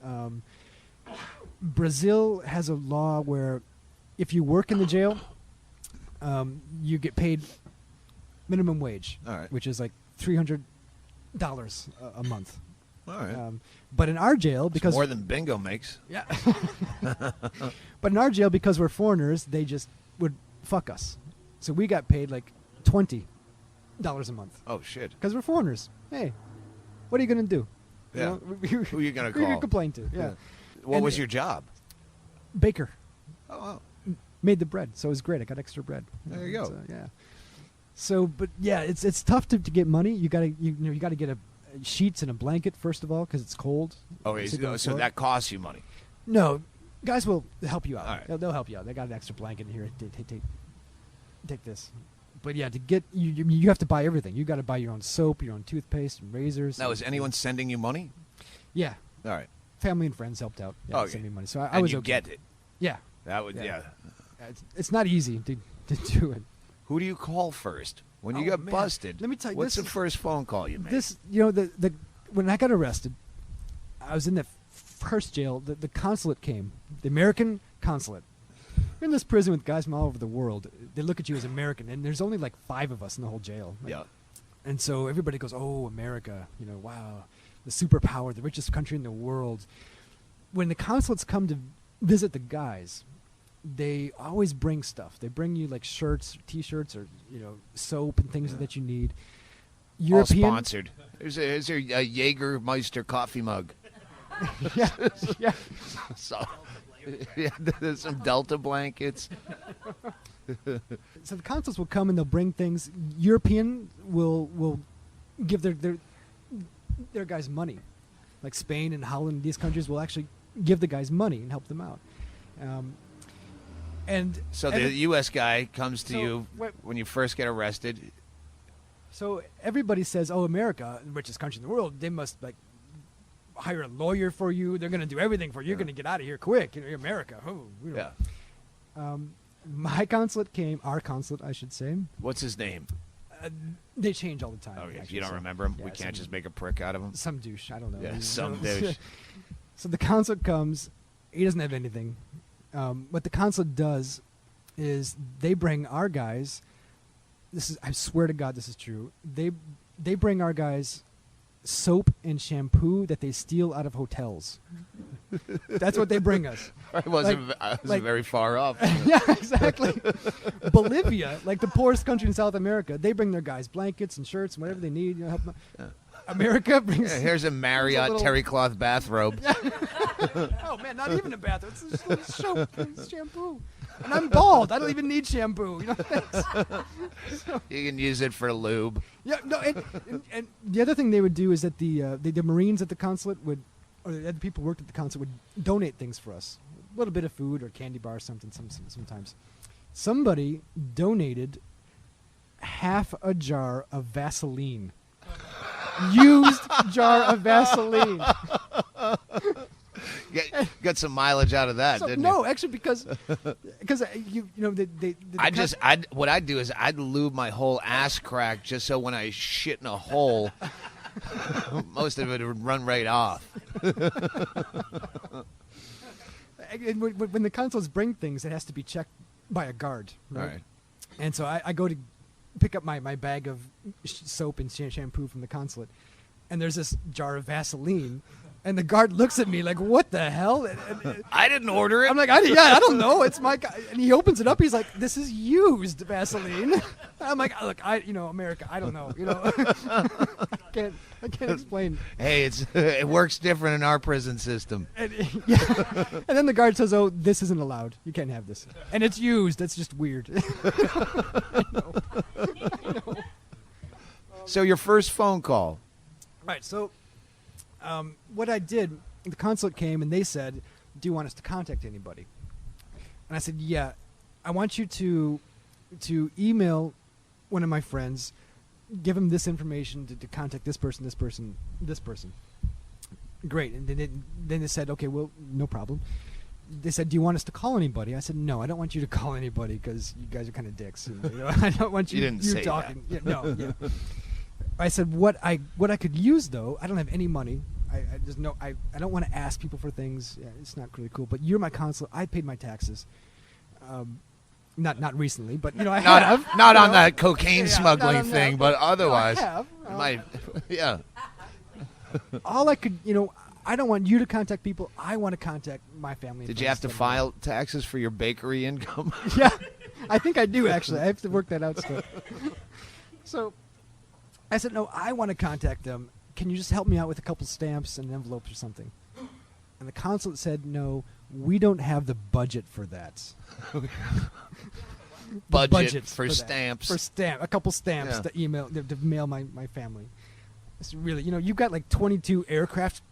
Brazil has a law where if you work in the jail, you get paid minimum wage, All right. which is like $300 a month. All right. But in our jail, It's because more than bingo makes. yeah, but in our jail, because we're foreigners, they just would fuck us. So we got paid like $20 a month Oh shit. because we're foreigners. Hey, what are you gonna do? Yeah. Who are you gonna Who you call? complain to? Yeah. What And was your job? Baker Oh, made the bread, so it was great. I got extra bread. There you go. So, yeah. So, but yeah, it's tough to get money. You gotta you gotta get a sheets and a blanket first of all because it's cold. okay. Sit on the So floor. that costs you money. No, guys will help you out. All right. They'll help you out. They got an extra blanket here. Take this. But yeah, to get you have to buy everything. You got to buy your own soap, your own toothpaste, and razors. Now, is anyone sending you money? Yeah, All right. family and friends helped out. Yeah, Okay. send me money. So I And was you okay. get it. Yeah, That would. Yeah. Yeah. it's not easy to do it. Who do you call first when you Oh, get man. busted? Let me tell you, What's this the is- first phone call you make? This, the when I got arrested, I was in the first jail. The consulate came, the American consulate. You're in this prison with guys from all over the world. They look at you as American, and there's only like 5 of us in the whole jail. Like, Yeah. And so everybody goes, "Oh, America! Wow, the superpower, the richest country in the world." When the consulates come to visit the guys, they always bring stuff. They bring you like shirts, T-shirts, or soap and things that you need. All sponsored. Here's your Jägermeister coffee mug. yeah, yeah. So, yeah, there's some Delta blankets. So the consuls will come and they'll bring things. European will give their guys money, like Spain and Holland. These countries will actually give the guys money and help them out. So and the U.S. guy comes to So, you wait. when you first get arrested. So everybody says, "Oh, America, the richest country in the world. They must like hire a lawyer for you. They're going to do everything for you. You're going to get out of here quick. You're America." Yeah. My consulate came. Our consulate, I should say. What's his name? They change all the time. Oh, if actually, you don't so- remember him, yeah, we can't some- just make a prick out of him. Some douche. I don't know. Yeah, You some know, douche. So the consulate comes. He doesn't have anything. What the consulate does is they bring our guys. I swear to God, this is true. They bring our guys soap and shampoo that they steal out of hotels. That's what they bring us. I wasn't very far off. Yeah, exactly. Bolivia, like the poorest country in South America, they bring their guys blankets and shirts and whatever they need. Help them. America brings. Yeah, here's a Marriott little- terry cloth bathrobe. Oh man, not even a bath. It's just a soap and shampoo. And I'm bald. I don't even need shampoo. You can use it for lube. Yeah, no. And the other thing they would do is that the Marines at the consulate would, or the other people who worked at the consulate would donate things for us, a little bit of food or candy bar or something. Sometimes, somebody donated half a jar of Vaseline. Used jar of Vaseline. Got some mileage out of that, So, didn't no, you? actually, because What I'd do is I'd lube my whole ass crack just so when I shit in a hole, most of it would run right off. And when the consuls bring things, it has to be checked by a guard. Right? Right. And so I go to pick up my bag of soap and shampoo from the consulate, and there's this jar of Vaseline, and the guard looks at me like, "What the hell?" And I didn't order it. I'm like, I don't know. It's my and he opens it up. He's like, "This is used Vaseline." I'm like, "Look, America, I don't know. I can't explain." Hey, it works different in our prison system. And, yeah. And then the guard says, "Oh, this isn't allowed. You can't have this." And it's used. That's just weird. I know. So your first phone call. Right. So, what I did, the consulate came and they said, "Do you want us to contact anybody?" And I said, "Yeah, I want you to email one of my friends, give him this information to contact this person, this person, this person." Great. And then they said, "Okay, well, no problem." they said, "Do you want us to call anybody?" I said, "No, I don't want you to call anybody because you guys are kind of dicks. And, I don't want you. You didn't say talking. Yeah, no, yeah." I said, "What I could use though, I don't have any money. I just no. I don't want to ask people for things. Yeah, it's not really cool. But you're my consul. I paid my taxes. Not recently, but I have. Not on that cocaine smuggling not on thing, that, but otherwise, I have. yeah. All I could, I don't want you to contact people. I want to contact my family. Did you have to file taxes for your bakery income? Yeah, I think I do actually. I have to work that out still. So I said, no, I want to contact them. Can you just help me out with a couple stamps and envelopes or something? And the consulate said, no, we don't have the budget for that. budget for that. stamps. A couple stamps to mail my family. It's really, you've got like 22 aircraft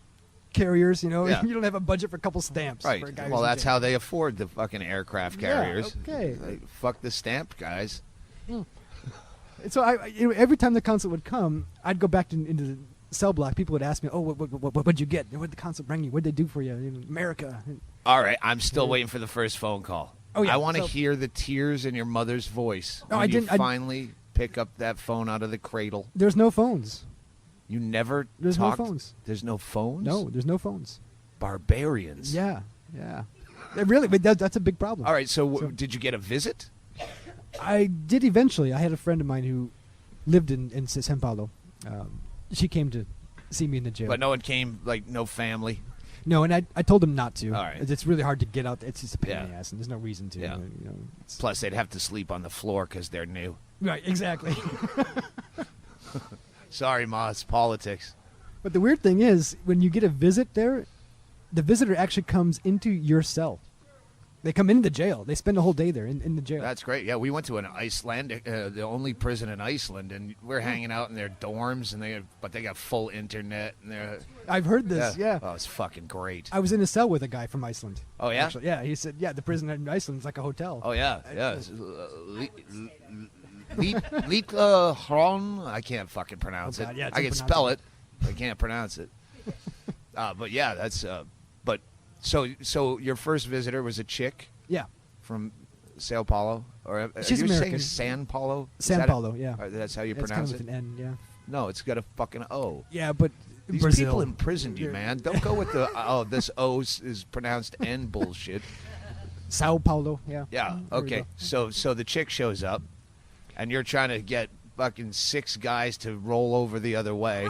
carriers, you don't have a budget for a couple stamps. Right. For a guy Well, who's in that's jail. how they afford the fucking aircraft carriers. Yeah, okay. Like, fuck the stamp guys. So every time the consulate would come, I'd go back into the cell block. People would ask me, "Oh, what'd you get? What'd the consulate bring you? What'd they do for you in America?" All right, I'm still waiting for the first phone call. Oh, yeah, I want to so- hear the tears in your mother's voice. No, when I didn't- You finally pick up that phone out of the cradle. There's no phones. You never There's talked? no phones. There's no phones? No, there's no phones. Barbarians. Yeah. Really, but that's a big problem. All right, so did you get a visit? I did eventually. I had a friend of mine who lived in São Paulo. She came to see me in the jail. But no one came, like no family? No, and I told them not to. All right. It's really hard to get out. It's just a pain in the Yeah. ass, and there's no reason to. Yeah. It's- Plus, they'd have to sleep on the floor because they're new. Right, exactly. Sorry, Ma, it's politics. But the weird thing is, when you get a visit there, the visitor actually comes into your cell. They come into the jail. They spend a whole day there in the jail. That's great. Yeah, we went to an Icelandic, the only prison in Iceland, and we're hanging out in their dorms, and but they got full internet, and they're I've heard this. Yeah. Oh, it's fucking great. I was in a cell with a guy from Iceland. Oh yeah. Actually. Yeah. He said, yeah, the prison in Iceland is like a hotel. Oh yeah. Litla Hron. I can't fucking pronounce Oh, God, it. yeah, it's I can spell it. unpronounceable. I can't pronounce it. But yeah, that's. But so your first visitor was a chick Yeah. from Sao Paulo, or She's you American. saying San Paulo? Is San that Paulo, yeah. That's how you It's pronounce kind of it. with an N, yeah. No, it's got a fucking O. Yeah, but These Brazil. people imprisoned you, man. Don't go with the this O is pronounced N bullshit. Sao Paulo, yeah. Yeah. There we Okay. go. So the chick shows up, and you're trying to get fucking 6 guys to roll over the other way.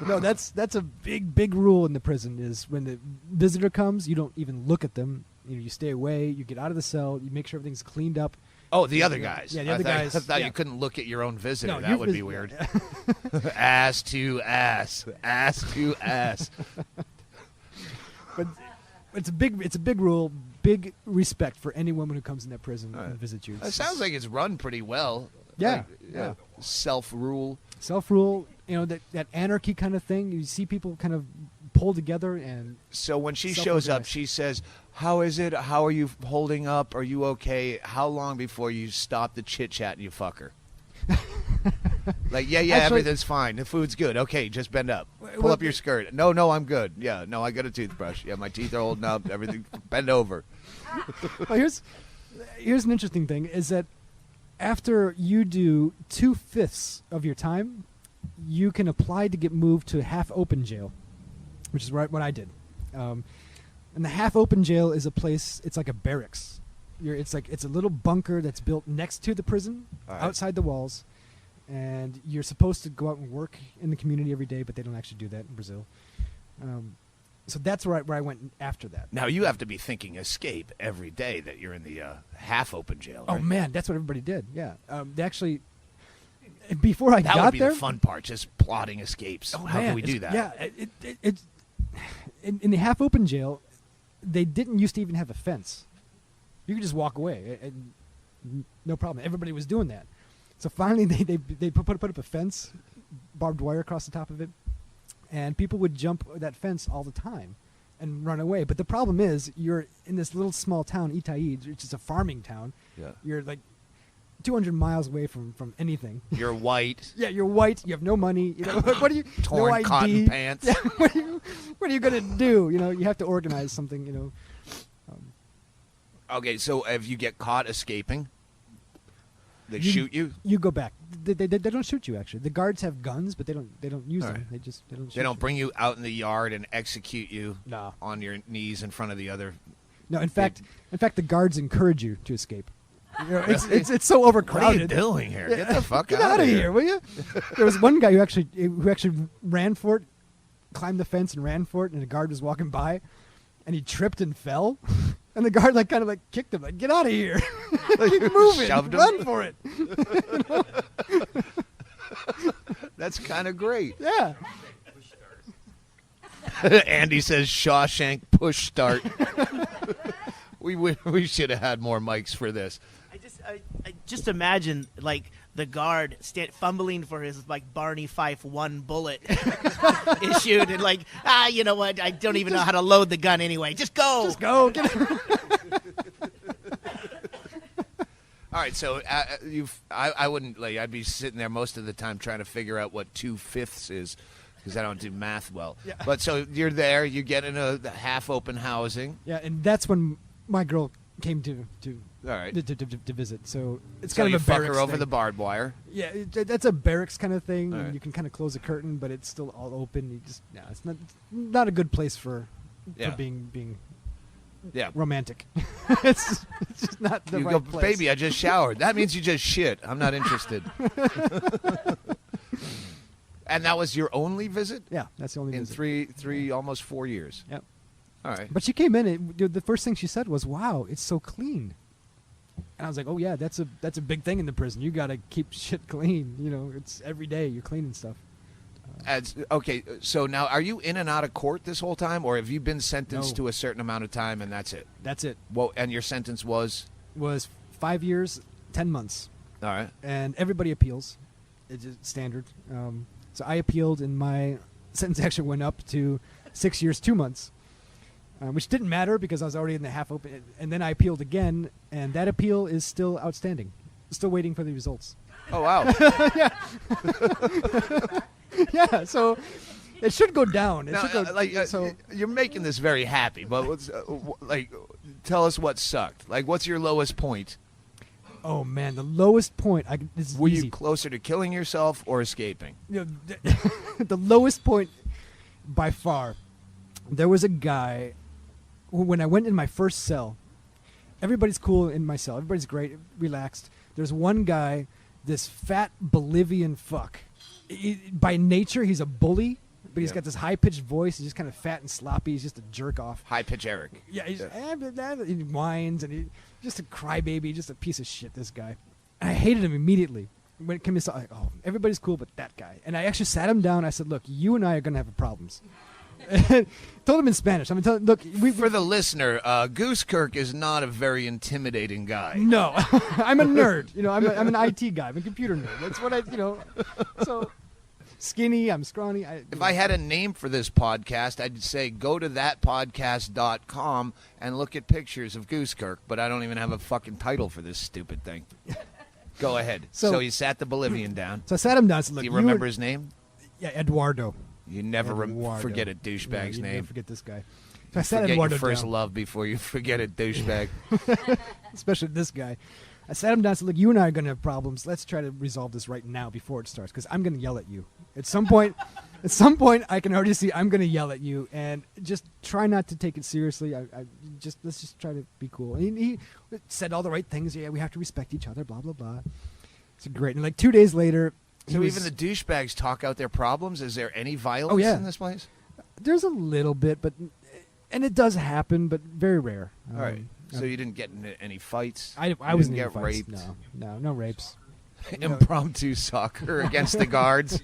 No, that's a big rule in the prison is when the visitor comes, you don't even look at them. You stay away. You get out of the cell. You make sure everything's cleaned up. Oh, the other guys. Yeah, the other guys, I thought yeah. you couldn't look at your own visitor. No, that your would be vis- weird. Ass to ass. Ass to ass. But it's a big rule, big respect for any woman who comes in that prison and visits you. It sounds like it's run pretty well. Yeah, Like, yeah. Self-rule. Self-rule, that anarchy kind of thing. You see people kind of pull together and So when she shows up, Self-organized. she says, "How is it? How are you holding up? Are you okay?" How long before you stop the chit-chat and you fuck her? Like, yeah, Actually- everything's fine. The food's good. Okay, just bend up. Pull well, up your skirt. No, I'm good. Yeah, no, I got a toothbrush. Yeah, my teeth are holding up. Everything. Bend over. well, here's an interesting thing is that after you do 2/5 of your time, you can apply to get moved to half open jail, which is what I did. And the half open jail is a place. It's like a barracks. It's a little bunker that's built next to the prison, All right. outside the walls, and you're supposed to go out and work in the community every day, but they don't actually do that in Brazil. So that's where I went after that. Now you have to be thinking escape every day that you're in the half-open jail. Oh right? man, that's what everybody did. Yeah, they actually before I That got would be there. the fun part, just plotting escapes. Oh, How man, can we do it's- that? Yeah, it's in the half open jail. They didn't used to even have a fence. You could just walk away, and no problem. Everybody was doing that. So finally, they put up a fence, barbed wire across the top of it, and people would jump that fence all the time and run away. But the problem is, you're in this little small town, Itaí, which is a farming town. Yeah. You're like 200 miles away from anything. You're white. Yeah, you're white. You have no money. What do you? Torn no ID. cotton pants. Yeah, what are you gonna do? You have to organize something. Okay, so if you get caught escaping, they shoot you? You go back. They don't shoot you, actually. The guards have guns, but they don't use All them. right. They don't shoot They don't you. bring you out in the yard and execute you No. on your knees in front of the other. No, in fact, the guards encourage you to escape. You know, it's so overcrowded. What are you doing here? Get the fuck Get out of of here, will you? There was one guy who actually ran for it, climbed the fence and ran for it, and the guard was walking by, and he tripped and fell, and the guard kind of kicked him, get out of here, keep moving, Shoved him? run for it. That's kind of great. Yeah. Andy says Shawshank push start. We should have had more mics for this. I just imagine the guard fumbling for his Barney Fife 1 bullet issued and you know what? I don't even know how to load the gun anyway. Just go. Just go. Get it. All right, so I wouldn't I'd be sitting there most of the time trying to figure out what 2/5 is because I don't do math well. Yeah. But so you're there, you get in a half-open housing. Yeah, and that's when my girl came to All right. to visit. So it's So kind you of a fuck barracks her over thing. the barbed wire. Yeah, that's a barracks kind of thing. All And right. you can kind of close a curtain, but it's still all open. It's not a good place for Yeah. being Yeah. romantic. it's just not the You right go, place. baby, I just showered. That means you just shit. I'm not interested. And that was your only visit? Yeah, that's the only In visit. three, almost 4 years. Yep. All right. But she came in. The first thing she said was, "Wow, it's so clean." And I was like, "Oh yeah, that's a big thing in the prison. You got to keep shit clean. You know, it's every day you're cleaning stuff." Okay, so now are you in and out of court this whole time, or have you been sentenced No. to a certain amount of time and that's it? That's it. Well, and your sentence was? Was 5 years, 10 months. All right. And everybody appeals. It's just standard. So I appealed, and my sentence actually went up to 6 years, 2 months, which didn't matter because I was already in the half open. And then I appealed again, and that appeal is still outstanding. Still waiting for the results. Oh, wow. Yeah, so it should go down. It Now, should go, so you're making this very happy, but tell us what sucked. What's your lowest point? oh man, the lowest point. This is Were easy. you closer to killing yourself or escaping? You know, the lowest point by far, there was a guy when I went in my first cell. Everybody's cool in my cell. Everybody's great, relaxed. There's one guy, this fat Bolivian fuck. By nature, he's a bully, but he's Yeah. got this high-pitched voice. He's just kind of fat and sloppy. He's just a jerk off. High pitch Eric. Yeah, he whines and he's just a crybaby, just a piece of shit. This guy, and I hated him immediately when it came to oh, everybody's cool, but that guy. And I actually sat him down. I said, "Look, you and I are gonna have problems." Told him in Spanish. Look, For the listener, Goosekirk is not a very intimidating guy. no, I'm a nerd. You know, I'm an IT guy. I'm a computer nerd. That's what So skinny. I'm scrawny. If I had a name for this podcast, I'd say go to thatpodcast.com and look at pictures of Goosekirk, but I don't even have a fucking title for this stupid thing. Go ahead. So- So you sat the Bolivian down. So I sat him down. I said, "Look, Do you you remember and- his name? Yeah, Eduardo. You never Eduardo. forget a Yeah, douchebag's you name. never forget this guy. So I sat Forget Eduardo your first down. love before you forget a douchebag. Especially this guy. I sat him down and said, "Look, you and I are going to have problems. Let's try to resolve this right now before it starts, because I'm going to yell at you. At some point, I can already see I'm going to yell at you, and just try not to take it seriously. Let's just try to be cool." And he said all the right things. Yeah, we have to respect each other, blah, blah, blah. It's great. And 2 days later, So even the douchebags talk out their problems? Is there any violence Oh, yeah. in this place? there's a little bit, and it does happen, but very rare. All right. So you didn't get into any fights? I You wasn't didn't in get fights. raped? No rapes. Impromptu soccer against the guards?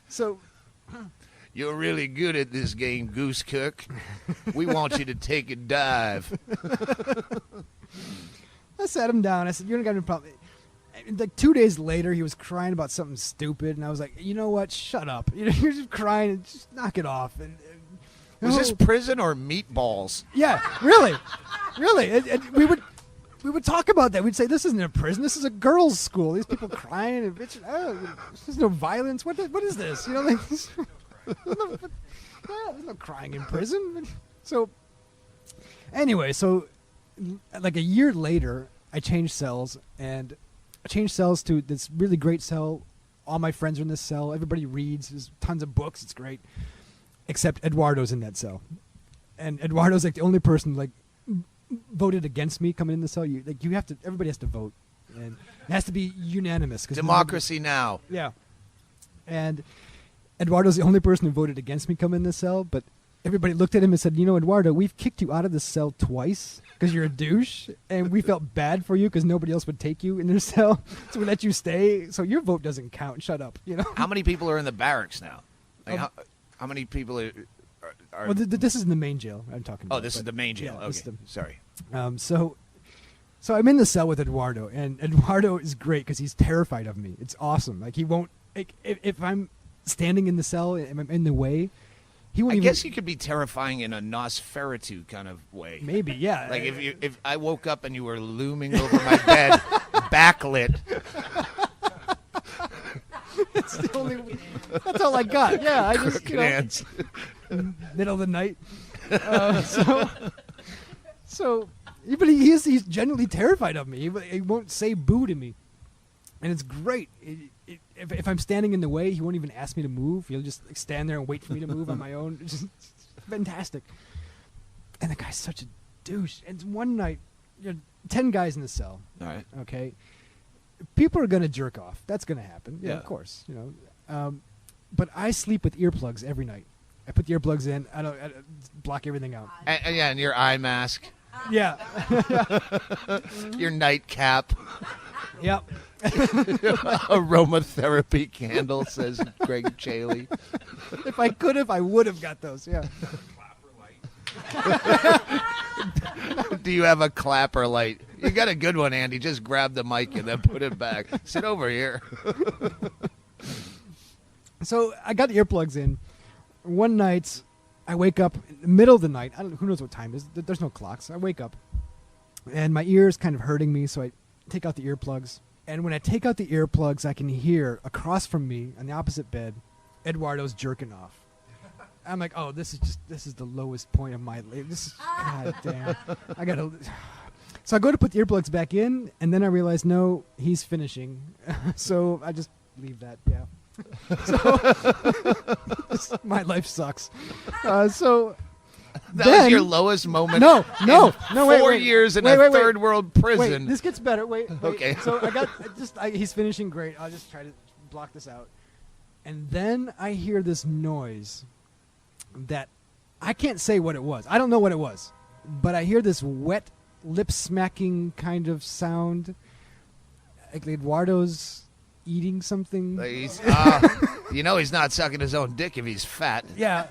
So You're really good at this game, Goosekirk. We want you to take a dive. I sat him down. I said, "You don't got any problem." And 2 days later, he was crying about something stupid, and I was like, "You know what? Shut up. You're just crying. And just knock it off." Was this prison or meatballs? Yeah, really, really. And we would talk about that. We'd say, "This isn't a prison. This is a girls' school. These people crying and bitching. There's no violence. What is this? There's no crying in prison." So Anyway, so like a year later, I changed cells, and I changed cells to this really great cell. All my friends are in this cell. Everybody reads. There's tons of books. It's great. Except Eduardo's in that cell. And Eduardo's like the only person like voted against me coming in the cell. Everybody has to vote. And it has to be unanimous. Democracy now. Yeah. And Eduardo's the only person who voted against me coming in the cell, but everybody looked at him and said, Eduardo, we've kicked you out of the cell twice because you're a douche, and we felt bad for you because nobody else would take you in their cell, so we let you stay. So your vote doesn't count. Shut up. How many people are in the barracks now? Like, how many people are well, this is in the main jail I'm talking about. Oh, this is the main jail. Yeah, okay, sorry. So I'm in the cell with Eduardo, and Eduardo is great because he's terrified of me. It's awesome. Like, he won't, like, if I'm standing in the cell and I'm in the way, he won't I even. guess you could be terrifying in a Nosferatu kind of way. Maybe, yeah. Like if I woke up and you were looming over my bed, backlit. That's all I got. Yeah, I just, middle of the night. But he's genuinely terrified of me. He won't say boo to me, and it's great. If I'm standing in the way, he won't even ask me to move. He'll just stand there and wait for me to move on my own. It's just fantastic. And the guy's such a douche. And one night, 10 guys in the cell. All right. Okay. People are gonna jerk off. That's gonna happen. Yeah, of course. But I sleep with earplugs every night. I put the earplugs in. I block everything out. And your eye mask. Yeah. Your nightcap. Yep. Aromatherapy candle, says Ggreg Chaille. If I could have, I would have got those. Yeah. Do you have a clapper light? You got a good one, Andy. Just grab the mic and then put it back. Sit over here. So I got the earplugs in. One night, I wake up in the middle of the night. Who knows what time it is? There's no clocks. I wake up, and my ear is kind of hurting me, so I take out the earplugs. And when I take out the earplugs, I can hear across from me on the opposite bed, Eduardo's jerking off. I'm like, oh, this is the lowest point of my life. This is, god damn. I gotta. So I go to put the earplugs back in, and then I realize, no, he's finishing. So I just leave that. Yeah. So my life sucks. So that was your lowest moment. No. Wait, 4 wait, years in wait, a wait, third world prison. Wait, this gets better. Wait. Okay. So he's finishing great. I'll just try to block this out. And then I hear this noise that I can't say what it was. I don't know what it was, but I hear this wet lip smacking kind of sound. Like Eduardo's eating something. He's he's not sucking his own dick if he's fat. Yeah.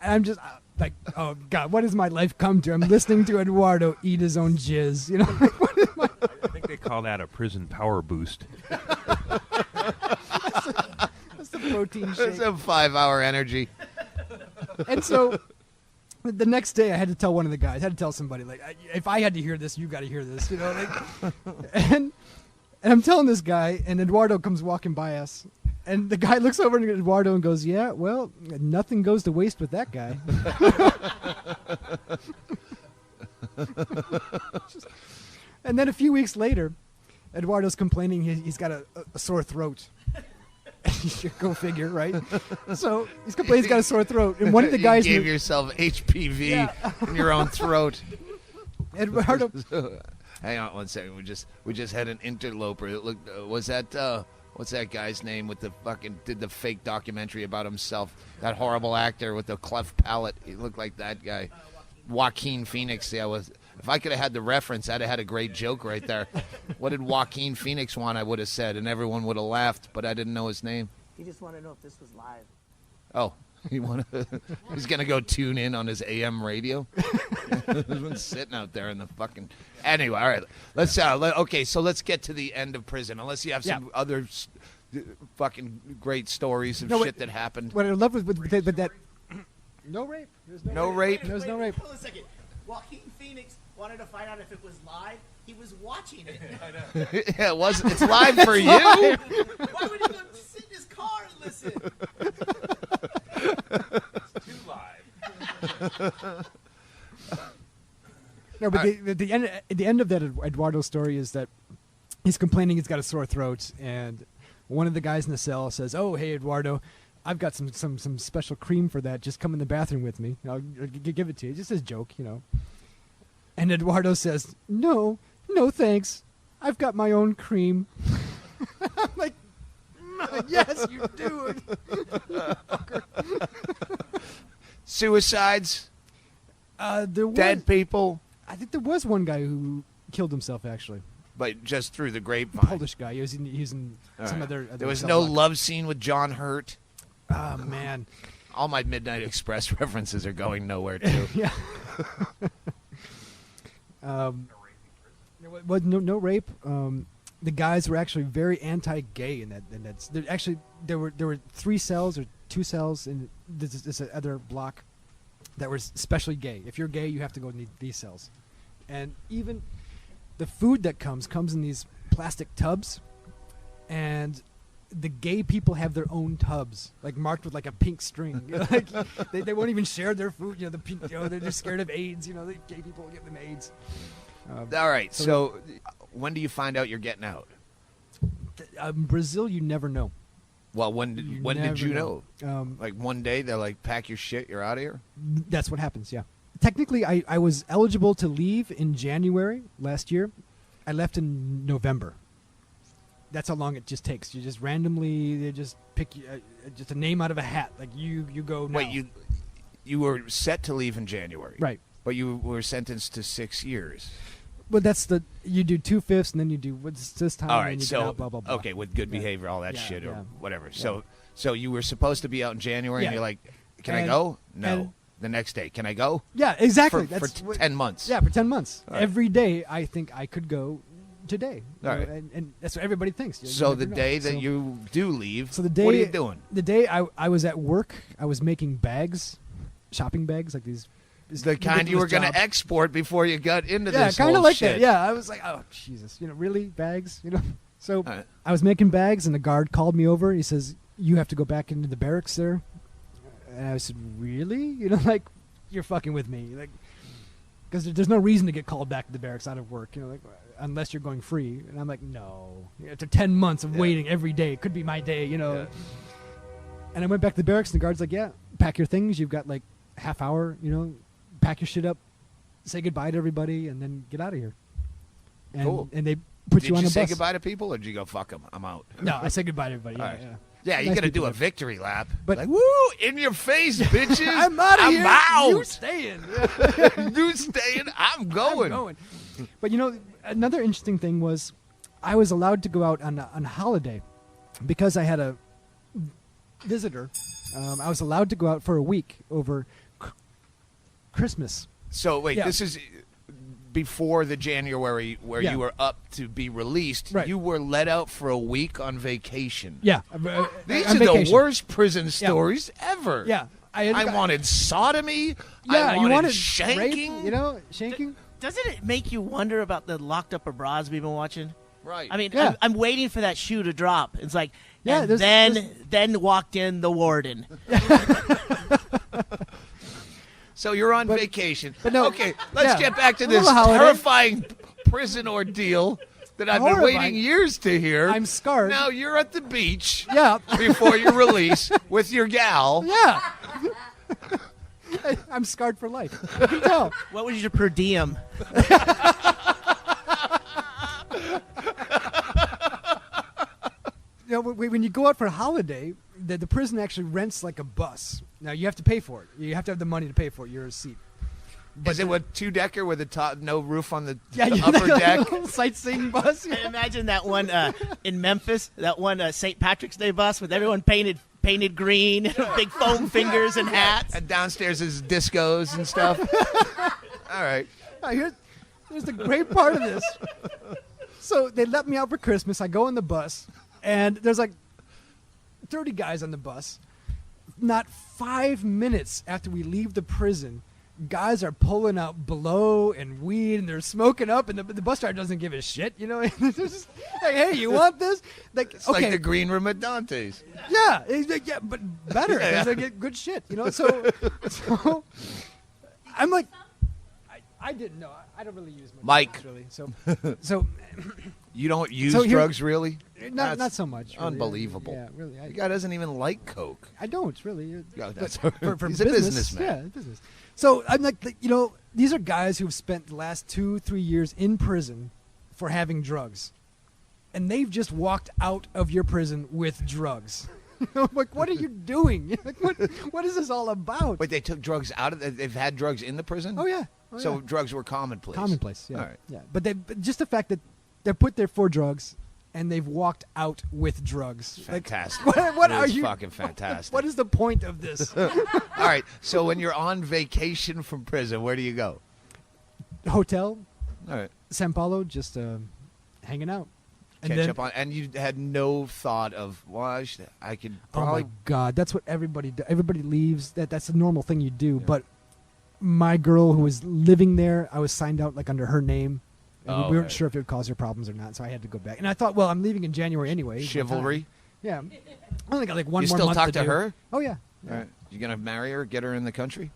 I'm just like, oh God, what has my life come to? I'm listening to Eduardo eat his own jizz. I think they call that a prison power boost. That's the protein shake. It's a 5-hour energy. And so the next day, I had to tell one of the guys. I had to tell somebody, like, if I had to hear this, you got to hear this, and I'm telling this guy, and Eduardo comes walking by us, and the guy looks over at Eduardo and goes, "Yeah, well, nothing goes to waste with that guy." And then a few weeks later, Eduardo's complaining he's got a sore throat. Go figure, right? So he's complaining he's got a sore throat, and one of the guys gave yourself HPV in your own throat. Eduardo. Hang on one second. We just had an interloper. That looked. Was that what's that guy's name with the fucking did the fake documentary about himself? That horrible actor with the cleft palate. He looked like that guy. Joaquin Phoenix. Yeah, was. If I could have had the reference, I'd have had a great joke right there. What did Joaquin Phoenix want? I would have said, and everyone would have laughed, but I didn't know his name. He just wanted to know if this was live. Oh, he's gonna go tune in on his AM radio. He's been sitting out there in the fucking. Anyway, all right. Let's okay. So let's get to the end of prison. Unless you have some other fucking great stories of shit that happened. What I love with that. No rape. There's no rape. There's no rape. Hold on a second. Joaquin Phoenix wanted to find out if it was live. He was watching it. Yeah, it was. It's live for you. Why would he go sit in his car and listen? It's too live. No, but the end of that Eduardo story is that he's complaining he's got a sore throat, and one of the guys in the cell says, "Oh, hey Eduardo, I've got some special cream for that. Just come in the bathroom with me. I'll give it to you." Just as a joke, And Eduardo says, "No, thanks. I've got my own cream." I'm like, yes, you do. Suicides? Dead people? I think there was one guy who killed himself, actually. But just through the grapevine. Polish guy. He was in some other There was no love scene with John Hurt. Oh, man. All my Midnight Express references are going nowhere, too. Yeah. No rape. The guys were actually very anti-gay in that. There were 3 cells or 2 cells in this other block that were especially gay. If you're gay, you have to go in these cells. And even the food that comes in these plastic tubs, and the gay people have their own tubs, like marked with like a pink string. Like they won't even share their food. The pink. They're just scared of AIDS. The gay people will give them AIDS. All right. So when do you find out you're getting out? Brazil, you never know. Well, when did you know? Like one day they're like, pack your shit, you're out of here? That's what happens, yeah. Technically, I was eligible to leave in January last year. I left in November. That's how long it just takes. You just randomly, they just pick just a name out of a hat. Like, you go now. Wait, you were set to leave in January. Right. But you were sentenced to 6 years. Well, you do 2/5, and then you do what's this time. All right, and you so get out, blah blah blah. Okay, with good behavior, all that shit, or yeah. whatever. Yeah. So you were supposed to be out in January, Yeah. and you're like, "Can I go?" No. and- The next day, can I go? Yeah, exactly. For That's 10 months. Yeah, for 10 months. All right. Every day, I think I could go today. All right. And that's what everybody thinks. You So never the know. day that So- you do leave, So the day, what are you doing? The day I was at work, I was making bags, shopping bags, like these. The kind you were going job. to export before you got into Yeah, this kind of whole like shit. that. Yeah, I was like, oh Jesus, really bags, So right. I was making bags, and the guard called me over. He says, "You have to go back into the barracks there." And I said, "Really? Like, you're fucking with me, like, because there's no reason to get called back to the barracks out of work, like, unless you're going free." And I'm like, "No, after 10 months of waiting every day, it could be my day, Yeah. And I went back to the barracks, and the guard's like, "Yeah, pack your things. You've got like half hour, pack your shit up, say goodbye to everybody, and then get out of here." And, Cool. And they put Did you on you a say bus. goodbye to people, or did you go, fuck them, I'm out? No, I said goodbye to everybody. All Yeah, right. yeah. Yeah, you Nice got to do people a there. victory lap. But- like, woo, in your face, bitches. I'm out of here. out. You staying. You staying. I'm going. I'm going. But another interesting thing was, I was allowed to go out on a holiday because I had a visitor. I was allowed to go out for a week over Christmas. So, wait, Yeah. this is before the January where Yeah. you were up to be released. Right. You were let out for a week on vacation. Yeah, These on are the vacation. worst prison stories ever. Yeah, I wanted sodomy. Yeah, I you wanted shanking. rape, shanking. Doesn't it make you wonder about the Locked Up Abroads we've been watching? Right. I mean, Yeah. I'm waiting for that shoe to drop. It's like, Yeah, and there's- then walked in the warden. So you're on vacation. but no, okay, let's yeah. get back to A this little holiday. terrifying prison ordeal that I've been Horrifying. waiting years to hear. I'm scarred. Now you're at the beach Yeah, before your release with your gal. yeah. I'm scarred for life. You can tell. What was your per diem? When you go out for a holiday, the prison actually rents like a bus. Now you have to pay for it. You have to have the money to pay for it. You're a seat. Is it a 2-decker with a top, no roof on the Yeah, upper deck? sightseeing bus. And imagine that one in Memphis, that one St. Patrick's Day bus with everyone painted green, big foam fingers and hats. And downstairs is discos and stuff. All right. Here's the great part of this. So they let me out for Christmas. I go on the bus, and there's like 30 guys on the bus. Not 5 minutes after we leave the prison, guys are pulling out blow and weed, and they're smoking up, and the bus driver doesn't give a shit, They're just like, "Hey, you want this?" Like, It's okay, like the green room at Dante's. yeah, yeah, but better. Yeah. They get good shit, So I'm like, I didn't know. I don't really use Mike. drugs, really. So You don't use So here- drugs, really? not so much. Really. Unbelievable. Yeah, really. The guy doesn't even like coke. I don't really. Yeah, that's for He's a businessman. Yeah, business. So I'm like, these are guys who've spent the last 2-3 years in prison for having drugs, and they've just walked out of your prison with drugs. I'm like, what are you doing? Like, what is this all about? Wait, they took drugs out of they've had drugs in the prison? Oh yeah. So drugs were commonplace. Commonplace. Yeah. All right. Yeah. But just the fact that they're put there for drugs, and they've walked out with drugs. Fantastic. Like, what It are is you? fucking fantastic. What is the point of this? All right. So when you're on vacation from prison, where do you go? Hotel, All right. San Paulo, just hanging out. And Catch then, up on, and you had no thought of, well, I could probably. Oh my God, that's what everybody leaves. That's a normal thing you do. But my girl who was living there, I was signed out like under her name. And we weren't sure if it would cause her problems or not, so I had to go back. And I thought, well, I'm leaving in January anyway. Chivalry. Yeah, I only got like one You more still month talk to to do. her? Oh yeah. All right. You gonna marry her? Get her in the country?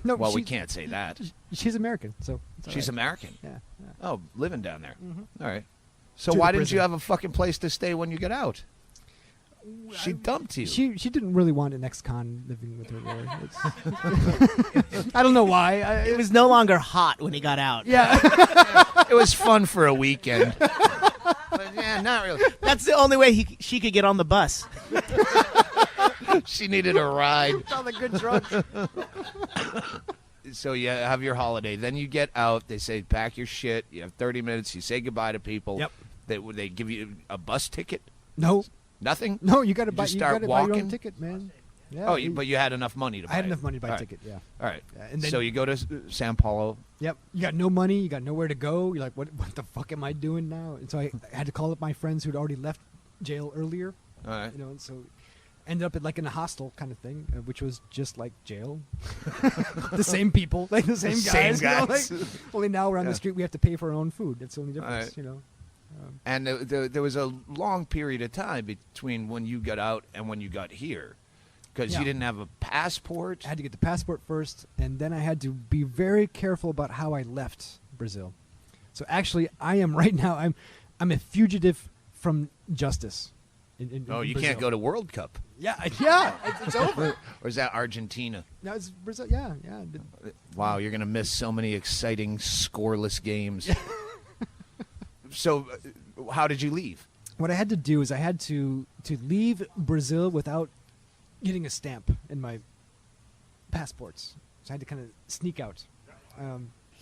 No, Well, we can't say that. She's American, so it's all She's right. American. Yeah. Oh, living down there. Mhm. All right. So To why the didn't you prison. have a fucking place to stay when you get out? She dumped you. She didn't really want an ex-con living with her there. I don't know why. It was no longer hot when he got out. Yeah. It was fun for a weekend. But yeah, not really. That's the only way she could get on the bus. She needed a ride. All the good drugs. So you have your holiday. Then you get out. They say, pack your shit. You have 30 minutes. You say goodbye to people. Yep. They give you a bus ticket? No, Nothing? no, you got to buy. just You start got to buy your walking? own ticket, man. Yeah. Oh, but you had enough money to buy I had it. enough money to buy All a right. ticket. Yeah. All right. Yeah, and then- So you go to San Paulo. Yep. You got no money. You got nowhere to go. You're like, what the fuck am I doing now? And so I had to call up my friends who'd already left jail earlier. All right. You know, and so ended up in a hostel kind of thing, which was just like jail. The same people, like the same Same guys. You know, guys. like, only now we're on Yeah. the street. We have to pay for our own food. That's the only difference. right. You know. And there was a long period of time between when you got out and when you got here. Because Yeah. you didn't have a passport. I had to get the passport first, and then I had to be very careful about how I left Brazil. So actually, I am right now. I'm a fugitive from justice. In Oh, you Brazil. can't go to World Cup. Yeah, it's over. Or is that Argentina? No, it's Brazil. Yeah. Wow, you're going to miss so many exciting scoreless games. So, how did you leave? What I had to do is I had to leave Brazil without getting a stamp in my passports. So I had to kind of sneak out.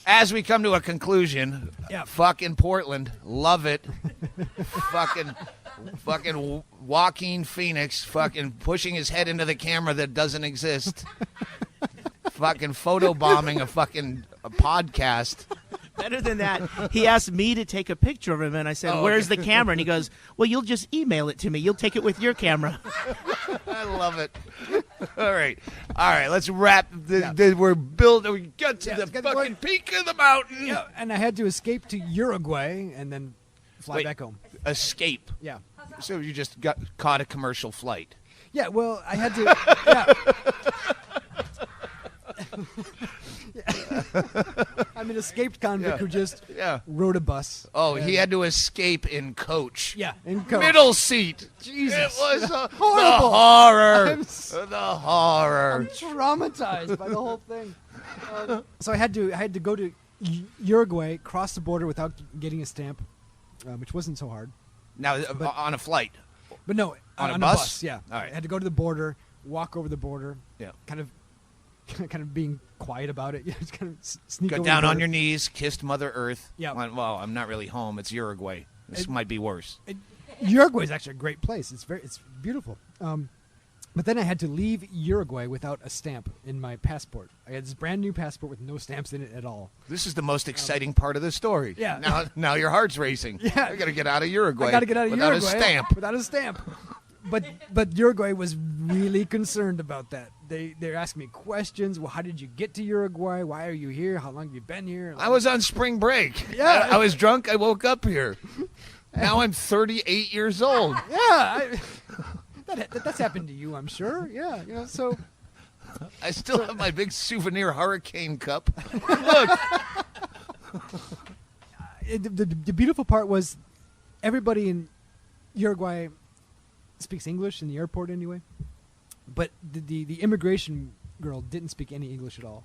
As we come to a conclusion, Yeah. fucking Portland, love it. fucking Joaquin Phoenix, fucking pushing his head into the camera that doesn't exist. Fucking photobombing a podcast. Better than that, he asked me to take a picture of him, and I said, Oh, "Where's okay. the camera?" And he goes, "Well, you'll just email it to me. You'll take it with your camera." I love it. All right. Let's wrap. We're building. We got to Yeah, the let's get fucking going. peak of the mountain. Yeah, and I had to escape to Uruguay and then fly Wait. back home. Escape. Yeah. So you just got caught a commercial flight. Yeah, well, I had to. Yeah. I'm an escaped convict Yeah. who just Yeah. rode a bus. Oh, And- he had to escape in coach. Yeah, in coach. Middle seat. Jesus. It was the Horrible. horror. I'm s- The horror. I'm traumatized by the whole thing. So I had to go to Uruguay, cross the border without getting a stamp, which wasn't so hard. Now, on a flight. But no, On a a bus? bus. Yeah. All right. I had to go to the border, walk over the border. Yeah. Kind of being quiet about it. Just kind of sneak. Got over down the on border. your knees, kissed Mother Earth. Yeah. Went, well, I'm not really home. It's Uruguay. This might be worse. Uruguay is actually a great place. It's beautiful. But then I had to leave Uruguay without a stamp in my passport. I had this brand new passport with no stamps in it at all. This is the most exciting part of the story. Yeah. Now your heart's racing. Yeah. I got to get out of Uruguay. I got to get out of without Uruguay a stamp. without a stamp. But Uruguay was really concerned about that. They're asking me questions. Well, how did you get to Uruguay? Why are you here? How long have you been here? I was on spring break. Yeah. I was drunk. I woke up here. Now I'm 38 years old. Yeah, that's happened to you, I'm sure. Yeah, so I still have my big souvenir hurricane cup. Look, The beautiful part was everybody in Uruguay speaks English in the airport anyway, but the immigration girl didn't speak any English at all.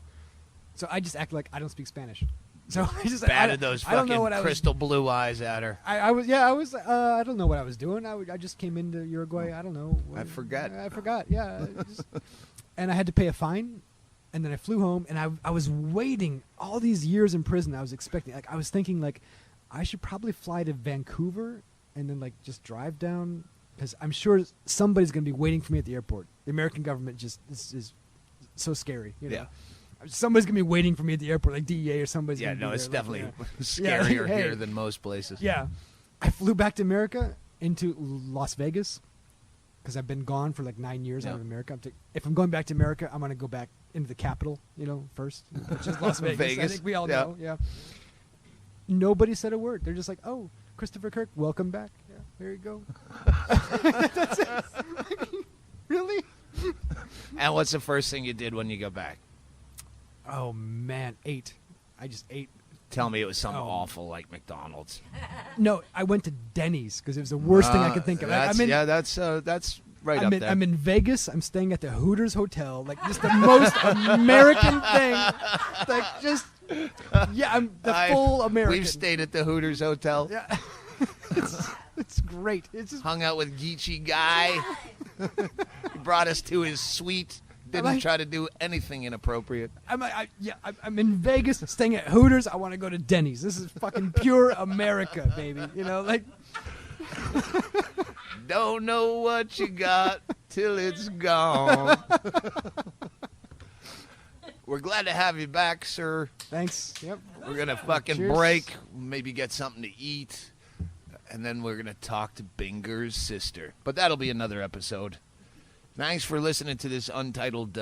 So I just acted like I don't speak Spanish. So I just batted those fucking crystal blue eyes at her. I don't know what I was doing. I just came into Uruguay. I don't know. I forgot. Yeah. And I had to pay a fine, and then I flew home, and I was waiting all these years in prison. I was expecting, like, I was thinking, like, I should probably fly to Vancouver and then, like, just drive down, because I'm sure somebody's going to be waiting for me at the airport. The American government just is so scary. You know? Yeah. Somebody's going to be waiting for me at the airport, like DEA or somebody's Yeah, going to be no, it's there, definitely Yeah, scarier here than most places. Yeah. I flew back to America into Las Vegas because I've been gone for like 9 years out of America. If I'm going back to America, I'm going to go back into the capital, first, which is Las Vegas. I think we all know. Yeah. Nobody said a word. They're just like, "Oh, Christopher Kirk, welcome back." Yeah, there you go. That's it. Really? And what's the first thing you did when you got back? Oh man, ate. I just ate. Tell me it was something awful like McDonald's. No, I went to Denny's because it was the worst thing I could think of. That's right up there. I'm in Vegas. I'm staying at the Hooters Hotel. Like, just the most American thing. Like, just, I'm the full American. We've stayed at the Hooters Hotel. Yeah. It's great. It's just hung out with Geechee Guy. He brought us to his suite. Didn't try to do anything inappropriate. I'm in Vegas, staying at Hooters. I want to go to Denny's. This is fucking pure America, baby. Like. Don't know what you got till it's gone. We're glad to have you back, sir. Thanks. Yep. We're gonna fucking break, maybe get something to eat, and then we're gonna talk to Binger's sister. But that'll be another episode. Thanks for listening to this untitled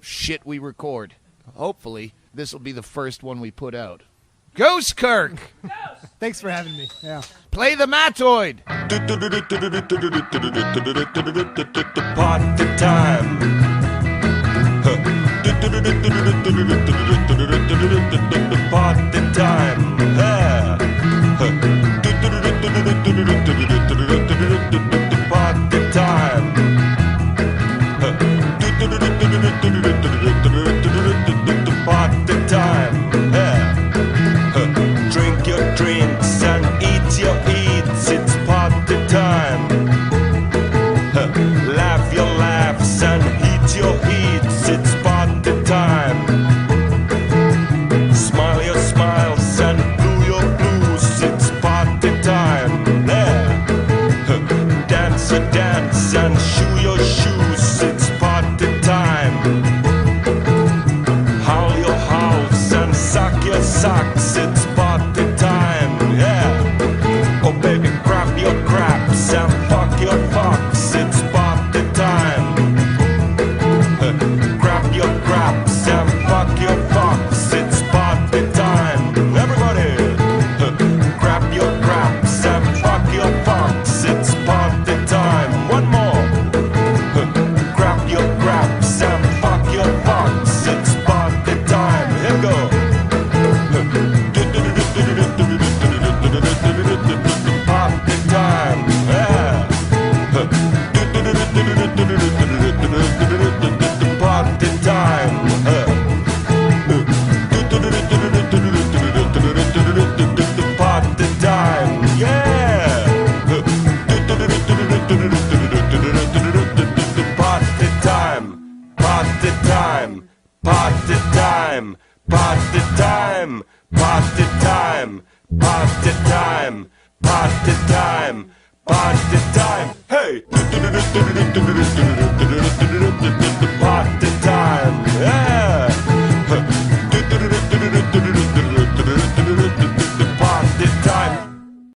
shit we record. Hopefully, this will be the first one we put out. Goosekirk! Thanks for having me. Yeah. Play the Matoid! Party time. Party time. Party time. Party time. Drink your drinks and eat your eats. It's party time. Laugh your laughs and eat your eats. It's party time. Smile your smiles and blue your blues. It's party time. Dance a dance and shoe your shoes. It's party time. Howl your howls and suck your socks. It's party time. Oh baby, grab your craps and fuck your fox. It's party time. Grab your craps and fuck your fox. It's party time. Everybody, grab your craps and fuck your fox. It's party time. One more. Grab your craps and fuck your fox. It's party time. Here we go. Party time. Party time. Party time. Yeah. Party time. Party time. Party time. Party time. Party time. Party time. Party time. Party time. Hey.